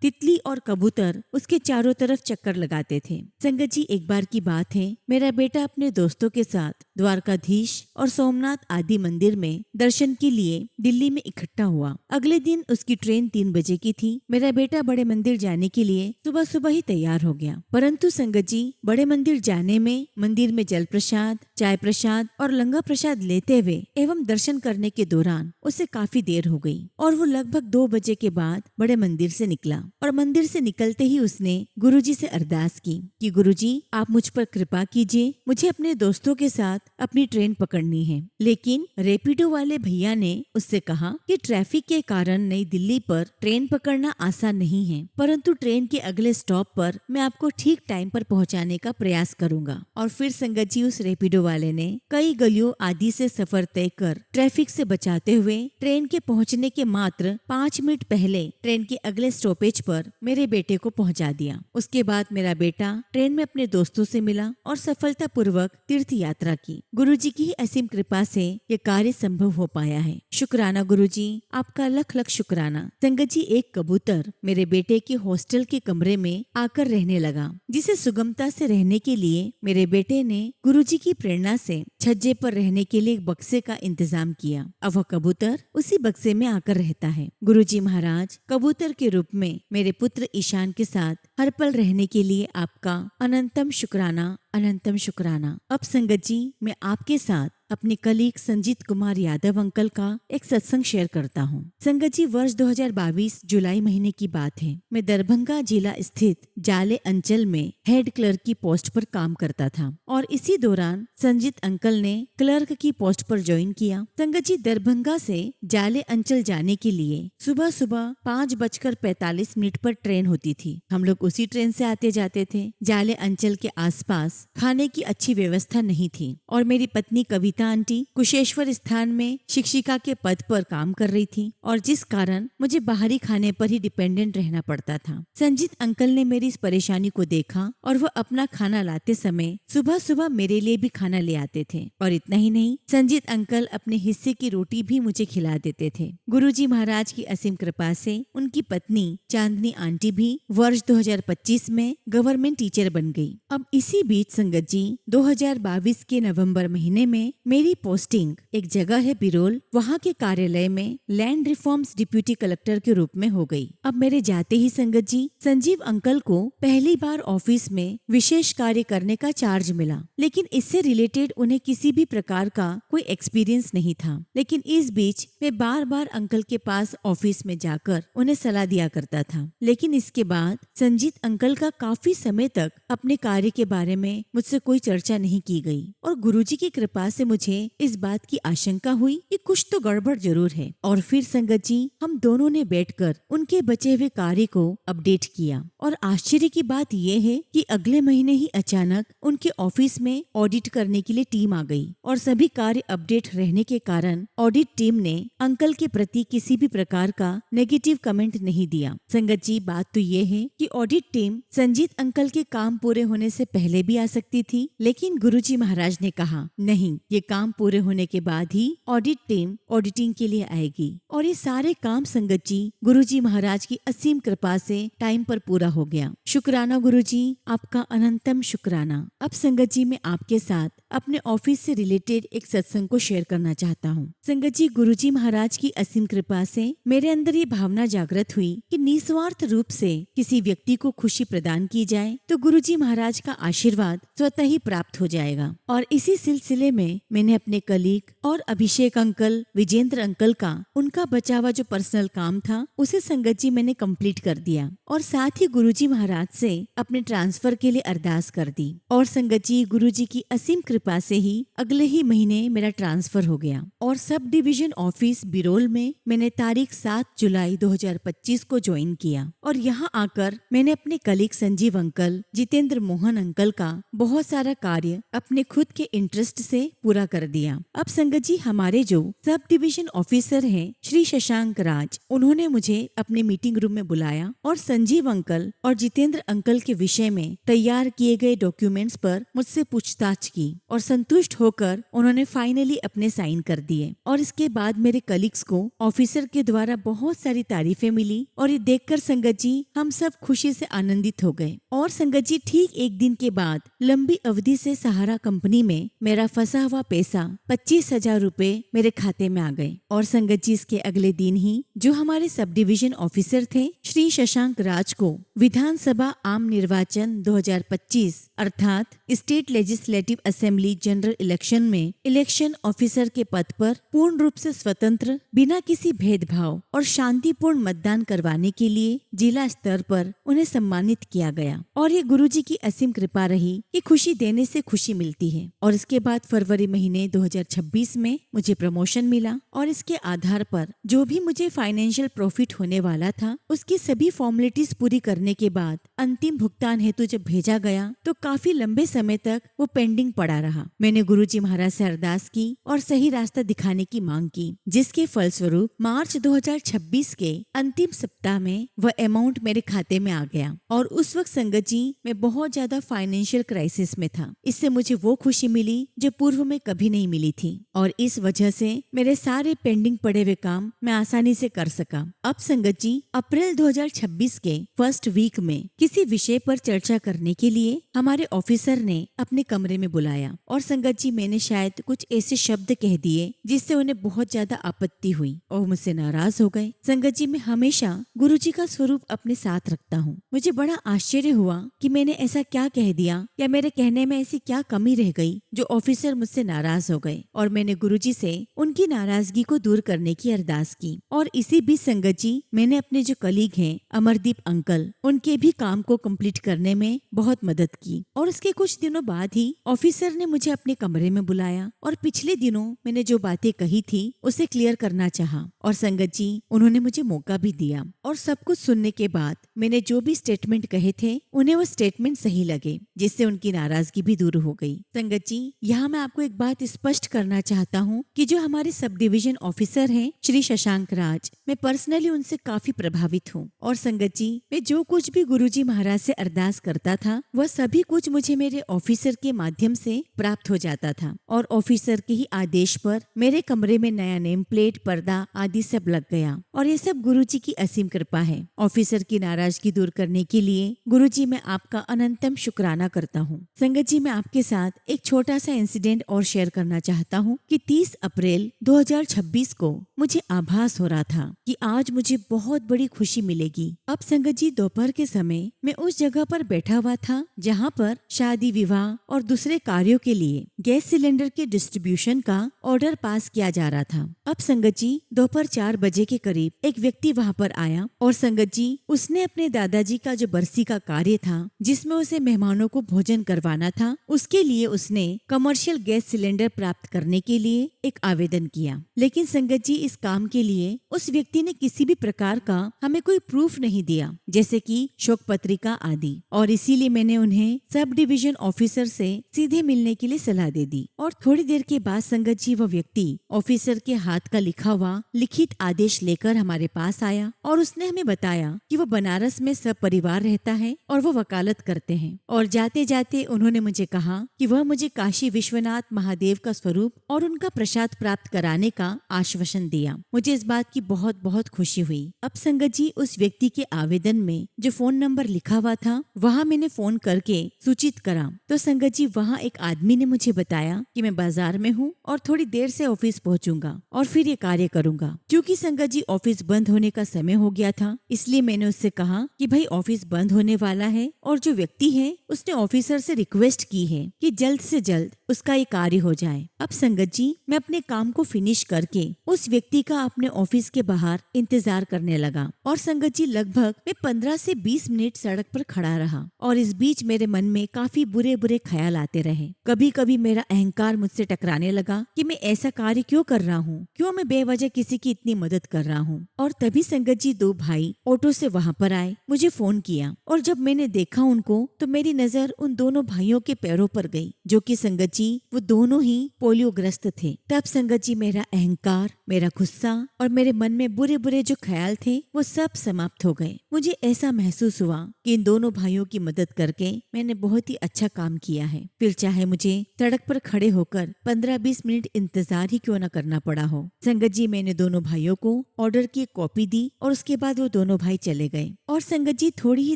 तितली और कबूतर उसके चारों तरफ चक्कर लगाते थे। संगत जी, एक बार की बात है, मेरा बेटा अपने दोस्तों के साथ द्वारकाधीश और सोमनाथ आदि मंदिर में दर्शन के लिए दिल्ली में इकट्ठा हुआ। अगले दिन उसकी ट्रेन 3 बजे की थी। मेरा बेटा बड़े मंदिर जाने के लिए सुबह सुबह ही तैयार हो गया, परंतु संगत जी बड़े मंदिर जाने में मंदिर में जल प्रसाद, चाय प्रसाद और लंगर प्रसाद लेते हुए एवं दर्शन करने के दौरान उसे काफी देर हो गई, और वो लगभग 2 बजे के बाद बड़े मंदिर से निकला। और मंदिर से निकलते ही उसने गुरुजी से अरदास की कि गुरुजी, आप मुझ पर कृपा कीजिए, मुझे अपने दोस्तों के साथ अपनी ट्रेन पकड़नी है। लेकिन रैपिडो वाले भैया ने उससे कहा कि ट्रैफिक के कारण नई दिल्ली पर ट्रेन पकड़ना आसान नहीं है, परंतु ट्रेन के अगले स्टॉप पर मैं आपको ठीक टाइम पर पहुंचाने का प्रयास करूंगा। और फिर संगत जी उस रैपिडो वाले ने कई गलियों आदि से सफर तय कर ट्रैफिक से बचाते हुए ट्रेन के पहुंचने के मात्र 5 मिनट पहले ट्रेन के अगले स्टॉपेज पर मेरे बेटे को पहुंचा दिया। उसके बाद मेरा बेटा ट्रेन में अपने दोस्तों से मिला और सफलता पूर्वक तीर्थ यात्रा की। गुरुजी की असीम कृपा से ये कार्य संभव हो पाया है। शुक्राना गुरुजी, आपका लख लख शुक्राना। संगत जी, एक कबूतर मेरे बेटे के हॉस्टल के कमरे में आकर रहने लगा, जिसे सुगमता से रहने के लिए मेरे बेटे ने गुरुजी की प्रेरणा से छज्जे पर रहने के लिए एक बक्से का इंतजाम किया। अब वह कबूतर उसी बक्से में आकर रहता है। गुरुजी महाराज कबूतर के रूप में मेरे पुत्र ईशान के साथ हर पल रहने के लिए आपका अनंतम शुक्राना, अनंतम शुक्राना। अब संगत जी मैं आपके साथ अपने कलीग संजीत कुमार यादव अंकल का एक सत्संग शेयर करता हूँ। संगत जी, वर्ष 2022 जुलाई महीने की बात है। मैं दरभंगा जिला स्थित जाले अंचल में हेड क्लर्क की पोस्ट पर काम करता था, और इसी दौरान संजीत अंकल ने क्लर्क की पोस्ट पर ज्वाइन किया। संगत जी, दरभंगा से जाले अंचल जाने के लिए सुबह सुबह 5:45 पर ट्रेन होती थी। हम लोग उसी ट्रेन से आते जाते थे। जाले अंचल के आसपास खाने की अच्छी व्यवस्था नहीं थी, और मेरी पत्नी कविता आंटी कुशेश्वर स्थान में शिक्षिका के पद पर काम कर रही थी, और जिस कारण मुझे बाहरी खाने पर ही डिपेंडेंट रहना पड़ता था। संजीत अंकल ने मेरी इस परेशानी को देखा और वह अपना खाना लाते समय सुबह सुबह मेरे लिए भी खाना ले आते थे। और इतना ही नहीं, संजीत अंकल अपने हिस्से की रोटी भी मुझे खिला देते थे। गुरुजी महाराज की असीम कृपा से उनकी पत्नी चांदनी आंटी भी वर्ष 2025 में गवर्नमेंट टीचर बन गई। अब इसी बीच संगत जी 2022 के नवंबर महीने में मेरी पोस्टिंग एक जगह है बिरोल, वहाँ के कार्यालय में लैंड रिफॉर्म्स डिप्यूटी कलेक्टर के रूप में हो गई। अब मेरे जाते ही संगत जी संजीव अंकल को पहली बार ऑफिस में विशेष कार्य करने का चार्ज मिला, लेकिन इससे रिलेटेड उन्हें किसी भी प्रकार का कोई एक्सपीरियंस नहीं था। लेकिन इस बीच मैं बार बार अंकल के पास ऑफिस में जाकर उन्हें सलाह दिया करता था। लेकिन इसके बाद संजीत अंकल का काफी समय तक अपने कार्य के बारे में मुझसे कोई चर्चा नहीं की गई और गुरुजी की कृपा से मुझे इस बात की आशंका हुई कि कुछ तो गड़बड़ जरूर है। और फिर संगत जी हम दोनों ने बैठकर उनके बचे हुए कार्य को अपडेट किया और आश्चर्य की बात यह है कि अगले महीने ही अचानक उनके ऑफिस में ऑडिट करने के लिए टीम आ गई और सभी कार्य अपडेट रहने के कारण ऑडिट टीम ने अंकल के प्रति किसी भी प्रकार का नेगेटिव कमेंट नहीं दिया। संगत जी बात तो ये है कि ऑडिट टीम संजीत अंकल के काम पूरे होने से पहले भी आ सकती थी, लेकिन गुरुजी महाराज ने कहा नहीं, ये काम पूरे होने के बाद ही ऑडिट टीम ऑडिटिंग के लिए आएगी। और ये सारे काम संगत जी गुरुजी महाराज की असीम कृपा से टाइम पर पूरा हो गया। शुक्राना गुरुजी, आपका अनंतम शुक्राना। अब संगत जी मैं आपके साथ अपने ऑफिस से रिलेटेड एक सत्संग को शेयर करना चाहता हूँ। संगत जी गुरुजी महाराज की असीम कृपा से मेरे अंदर ये भावना जागृत हुई कि निस्वार्थ रूप से किसी व्यक्ति को खुशी प्रदान की जाए तो गुरुजी महाराज का आशीर्वाद स्वतः ही प्राप्त हो जाएगा। और इसी सिलसिले में मैंने अपने कलीग और अभिषेक अंकल, विजेंद्र अंकल का उनका बचा हुआ जो पर्सनल काम था उसे संगत जी मैंने कंप्लीट कर दिया और साथ ही गुरुजी महाराज से अपने ट्रांसफर के लिए अरदास कर दी। और संगत जी गुरुजी की असीम कृपा से ही अगले ही महीने मेरा ट्रांसफर हो गया और सब डिवीजन ऑफिस बिरोल में मैंने तारीख 7 जुलाई 2025 को ज्वाइन किया। और यहाँ आकर मैंने अपने colleague Sanjeev uncle, Jitendra Mohan uncle का बहुत सारा कार्य अपने खुद के इंटरेस्ट से पूरा कर दिया। अब संगत जी हमारे जो सब डिवीजन ऑफिसर हैं श्री शशांक राज, उन्होंने मुझे अपने मीटिंग रूम में बुलाया और संजीव अंकल और जितेंद्र अंकल के विषय में तैयार किए गए डॉक्यूमेंट्स पर मुझसे पूछताछ की और संतुष्ट होकर उन्होंने फाइनली अपने साइन कर दिए। और इसके बाद मेरे कलीग्स को ऑफिसर के द्वारा बहुत सारी तारीफें मिली और ये देखकर संगत जी हम सब खुशी से आनंदित हो गए। और संगत जी ठीक एक दिन के बाद लंबी अवधि से सहारा कंपनी में मेरा फंसा हुआ पैसा 25,000 रुपए मेरे खाते में आ गए। और संगत जी इसके अगले दिन ही जो हमारे सब डिवीजन ऑफिसर थे श्री शशांक राज को विधानसभा आम निर्वाचन 2025 अर्थात state legislative assembly general election में इलेक्शन ऑफिसर के पद पर पूर्ण रूप से स्वतंत्र, बिना किसी भेदभाव और शांतिपूर्ण मतदान करवाने के लिए जिला स्तर पर उन्हें सम्मानित किया गया। और ये गुरुजी की असीम कृपा रही कि खुशी देने से खुशी मिलती है। और इसके बाद फरवरी महीने 2026 में मुझे प्रमोशन मिला और इसके आधार पर जो भी मुझे फाइनेंशियल प्रॉफिट होने वाला था उसकी सभी फॉर्मेलिटीज पूरी करने के बाद अंतिम भुगतान हेतु जब भेजा गया तो काफी लंबे समय तक वो पेंडिंग पड़ा रहा। मैंने गुरुजी महाराज से अरदास की और सही रास्ता दिखाने की मांग की, जिसके फलस्वरूप मार्च 2026 के अंतिम सप्ताह में वह अमाउंट मेरे खाते में आ गया। और उस वक्त संगत जी मैं बहुत ज्यादा फाइनेंशियल क्राइसिस में था। इससे मुझे वो खुशी मिली जो पूर्व में कभी नहीं मिली थी और इस वजह से मेरे सारे पेंडिंग पड़े हुए काम मैं आसानी से कर सका। अब संगत जी अप्रैल 2026 के फर्स्ट वीक में किसी विषय पर चर्चा करने के लिए हमारे ऑफिसर ने अपने कमरे में बुलाया और संगत जी मैंने शायद कुछ ऐसे शब्द कह दिए जिससे उन्हें बहुत ज्यादा आपत्ति हुई और मुझसे नाराज हो गए। संगत जी मैं हमेशा गुरुजी का स्वरूप अपने साथ रखता हूँ। मुझे बड़ा आश्चर्य हुआ कि मैंने ऐसा क्या कह दिया या मेरे कहने में ऐसी क्या कमी रह गई जो ऑफिसर मुझसे नाराज हो गए। और मैंने गुरुजी से उनकी नाराजगी को दूर करने की अरदास की। और इसी बीच संगत जी मैंने अपने जो कलीग हैं अमरदीप अंकल, उनके भी काम को कंप्लीट करने में बहुत मदद की। और उसके कुछ दिनों बाद ही ऑफिसर ने मुझे अपने कमरे में बुलाया और पिछले दिनों मैंने जो बातें कही थी उसे क्लियर करना चाहा। और संगत जी उन्होंने मुझे मौका भी दिया और सब कुछ सुनने के बाद मैंने जो भी स्टेटमेंट कहे थे उन्हें वो स्टेटमेंट सही लगे, जिससे उनकी नाराजगी भी दूर हो गई। संगत जी यहाँ मैं आपको एक बात स्पष्ट करना चाहता हूँ कि जो हमारे सब डिवीजन ऑफिसर हैं श्री शशांक राज, मैं पर्सनली उनसे काफी प्रभावित हूँ। और संगत जी मैं जो कुछ भी गुरुजी महाराज से अरदास करता था वह सभी कुछ मुझे मेरे ऑफिसर के माध्यम से प्राप्त हो जाता था और ऑफिसर के ही आदेश पर मेरे कमरे में नया नेम प्लेट, पर्दा आदि सब लग गया और ये सब गुरुजी की असीम कृपा है। ऑफिसर की नाराजगी दूर करने के लिए गुरुजी मैं आपका अनंतम शुक्राना करता हूँ। संगत जी, मैं आपके साथ एक छोटा सा इंसिडेंट और शेयर करना चाहता हूँ कि 30 अप्रैल 2026 को मुझे आभास हो रहा था कि आज मुझे बहुत बड़ी खुशी मिलेगी। अब संगत जी, दोपहर के समय मैं उस जगह पर बैठा हुआ था जहाँ पर शादी, विवाह और दूसरे कार्यों के लिए गैस सिलेंडर के डिस्ट्रीब्यूशन का ऑर्डर पास किया जा रहा था। अब संगत जी, दोपहर 4 बजे के करीब एक व्यक्ति वहाँ पर आया और संगत जी, उसने अपने दादाजी का जो बरसी का कार्य था जिसमें उसे मेहमानों को भोजन करवाना था, उसके लिए उसने कमर्शियल गैस सिलेंडर प्राप्त करने के लिए एक आवेदन किया। लेकिन संगत जी, इस काम के लिए उस व्यक्ति ने किसी भी प्रकार का हमें कोई प्रूफ नहीं दिया, जैसे कि शोक पत्रिका आदि, और इसीलिए मैंने उन्हें सब डिवीजन ऑफिसर से सीधे मिलने के लिए सलाह दे दी। और थोड़ी देर के बाद संगत जी, वो व्यक्ति ऑफिसर के हाथ का लिखा हुआ लिखित आदेश लेकर हमारे पास आया और उसने हमें बताया कि वो बनारस में सब परिवार रहता है और वो वकालत करते हैं। और जाते जाते उन्होंने मुझे कहा कि वह मुझे काशी विश्वनाथ महादेव का स्वरूप और उनका प्रसाद प्राप्त कराने का आश्वासन दिया। मुझे इस बात की बहुत बहुत खुशी हुई। अब संगत जी, उस व्यक्ति के आवेदन में जो फोन नंबर लिखा हुआ था वहाँ मैंने फोन करके सूचित करा तो संगत जी, वहाँ एक आदमी ने मुझे बताया कि मैं बाजार में हूँ और थोड़ी देर से ऑफिस पहुँचूंगा और फिर ये कार्य करूंगा। क्योंकि संगत जी, ऑफिस बंद होने का समय हो गया था, इसलिए मैंने उससे कहा कि भाई ऑफिस बंद होने वाला है और जो व्यक्ति है उसने ऑफिसर से रिक्वेस्ट की है कि जल्द से जल्द उसका ये कार्य हो जाए। अब संगत जी, मैं अपने काम को फिनिश करके उस व्यक्ति का अपने ऑफिस के बाहर इंतजार करने लगा और संगत जी, लगभग मैं 15 से 20 मिनट सड़क पर खड़ा रहा और इस बीच मेरे मन में काफी बुरे बुरे ख्याल आते रहे। कभी कभी मेरा अहंकार मुझसे टकराने लगा कि मैं ऐसा कार्य क्यों कर रहा हूँ, क्यों मैं बेवजह किसी की इतनी मदद कर रहा हूँ। और तभी संगत जी, 2 भाई ऑटो से वहाँ पर आए, मुझे फोन किया और जब मैंने देखा उनको तो मेरी नजर उन दोनों भाइयों के पैरों पर गई, जो कि संगत जी, वो दोनों ही पोलियोग्रस्त थे। तब संगत जी, मेरा अहंकार, मेरा गुस्सा और मेरे मन में बुरे बुरे जो ख्याल थे वो सब समाप्त हो गए। मुझे ऐसा महसूस हुआ कि इन दोनों भाइयों की मदद करके मैंने बहुत ही अच्छा काम किया है, फिर चाहे मुझे सड़क पर खड़े होकर 15-20 मिनट इंतजार ही क्यों न करना पड़ा हो। संगत जी, मैंने दोनों भाइयों को ऑर्डर की एक कॉपी दी और उसके बाद वो दोनों भाई चले गए। और संगत जी, थोड़ी ही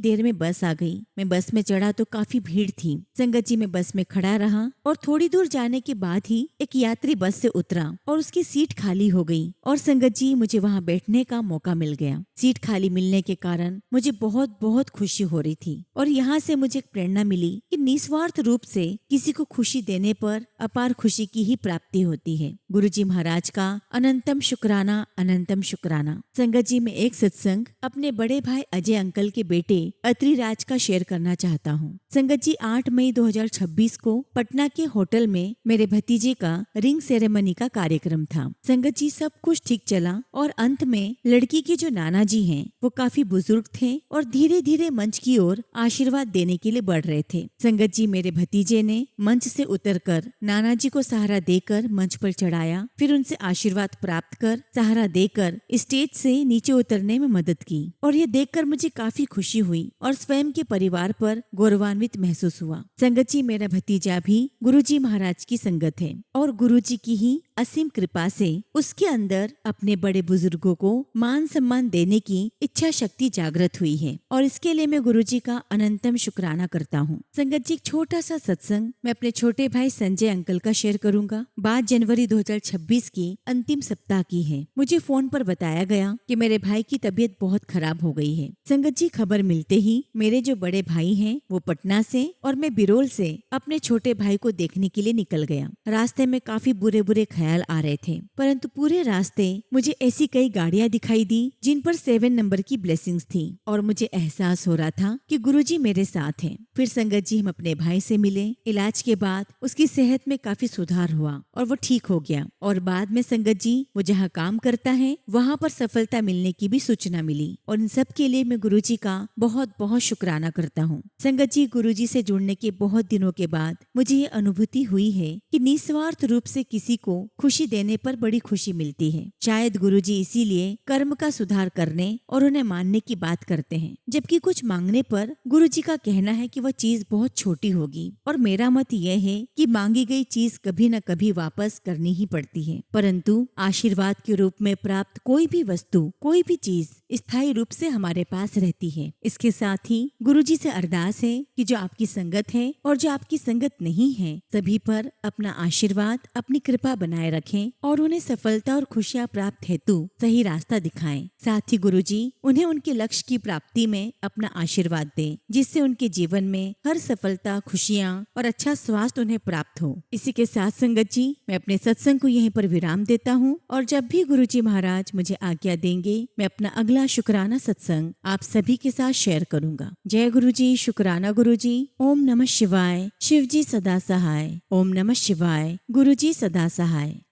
देर में बस आ गई। मैं बस में चढ़ा तो काफी भीड़ थी। संगत जी, मैं बस में खड़ा रहा और थोड़ी दूर जाने के बाद ही एक यात्री बस से उतरा और उसकी सीट खाली हो गई और संगत जी, मुझे वहाँ बैठने का मौका मिल गया। सीट खाली मिलने के कारण मुझे बहुत बहुत खुशी हो रही थी और यहाँ से मुझे एक प्रेरणा मिली कि निस्वार्थ रूप से किसी को खुशी देने पर अपार खुशी की ही प्राप्ति होती है। गुरुजी महाराज का अनंतम शुक्राना, अनंतम शुक्राना। संगत जी, मैं एक सत्संग अपने बड़े भाई अजय अंकल के बेटे अत्रि राज का शेयर करना चाहता हूँ। संगत जी, 8 मई 2026 को पटना के होटल में मेरे भतीजे का रिंग सेरेमनी का कार्यक्रम था। संगत जी, सब कुछ ठीक चला और अंत में लड़की के जो नाना जी हैं वो काफी बुजुर्ग थे और धीरे धीरे मंच की ओर आशीर्वाद देने के लिए बढ़ रहे थे। संगत जी, मेरे भतीजे ने मंच से उतरकर नाना जी को सहारा देकर मंच पर चढ़ाया, फिर उनसे आशीर्वाद प्राप्त कर सहारा देकर स्टेज से नीचे उतरने में मदद की और ये देखकर मुझे काफी खुशी हुई और स्वयं के परिवार पर गौरवान्वित महसूस हुआ। संगत जी, मेरा भतीजा भी गुरुजी महाराज की संगत है और गुरुजी की ही असीम कृपा से उसके अंदर अपने बड़े बुजुर्गों को मान सम्मान देने की इच्छा शक्ति जागृत हुई है और इसके लिए मैं गुरुजी का अनंतम शुक्राना करता हूँ। संगत जी, एक छोटा सा सत्संग मैं अपने छोटे भाई संजय अंकल का शेयर करूंगा। 5 जनवरी 2026 की अंतिम सप्ताह की है। मुझे फोन पर बताया गया कि मेरे भाई की तबीयत बहुत खराब हो गई है। संगत जी, खबर मिलते ही मेरे जो बड़े भाई हैं वो पटना से और मैं बिरोल से अपने छोटे भाई को देखने के लिए निकल गया। रास्ते में काफी बुरे बुरे ख्याल आ रहे थे, परंतु पूरे रास्ते मुझे ऐसी कई गाड़ियां दिखाई दी जिन पर 7 नंबर की ब्लेसिंग्स थी और मुझे एहसास हो रहा था कि गुरुजी मेरे साथ हैं। फिर संगत जी, हम अपने भाई से मिले। इलाज के बाद उसकी सेहत में काफी सुधार हुआ और वो ठीक हो गया और बाद में संगत जी, वो जहाँ काम करता है वहाँ पर सफलता मिलने की भी सूचना मिली और इन सब के लिए मैं गुरुजी का बहुत बहुत शुक्राना करता हूँ। संगत जी, गुरुजी से जुड़ने के बहुत दिनों के बाद मुझे ये अनुभूति हुई है कि निस्वार्थ रूप से किसी को खुशी देने पर बड़ी खुशी मिलती है। शायद गुरुजी इसीलिए कर्म का सुधार करने और उन्हें मानने की बात करते हैं, जबकि कुछ मांगने पर गुरुजी का कहना है कि वह चीज बहुत छोटी होगी। और मेरा मत यह है कि मांगी गई चीज कभी न कभी वापस करनी ही पड़ती है, परंतु आशीर्वाद के रूप में प्राप्त कोई भी वस्तु, कोई भी चीज स्थायी रूप से हमारे पास रहती है। इसके साथ ही गुरुजी से अरदास है कि जो आपकी संगत है और जो आपकी संगत नहीं है, सभी पर अपना आशीर्वाद, अपनी कृपा बनाए रखें और उन्हें सफलता और खुशियां प्राप्त हेतु सही रास्ता दिखाएं। साथ ही गुरुजी उन्हें उनके लक्ष्य की प्राप्ति में अपना आशीर्वाद दें, जिससे उनके जीवन में हर सफलता, खुशियां और अच्छा स्वास्थ्य उन्हें प्राप्त हो। इसी के साथ संगत जी, मैं अपने सत्संग को यहीं पर विराम देता हूँ और जब भी गुरुजी महाराज मुझे आज्ञा देंगे, मैं अपना अगला शुक्राना सत्संग आप सभी के साथ शेयर करूंगा। जय गुरुजी, शुक्राना गुरुजी। ओम नमः शिवाय। शिव जी सदा सहाय। ओम नमः शिवाय। गुरुजी सदा सहाय।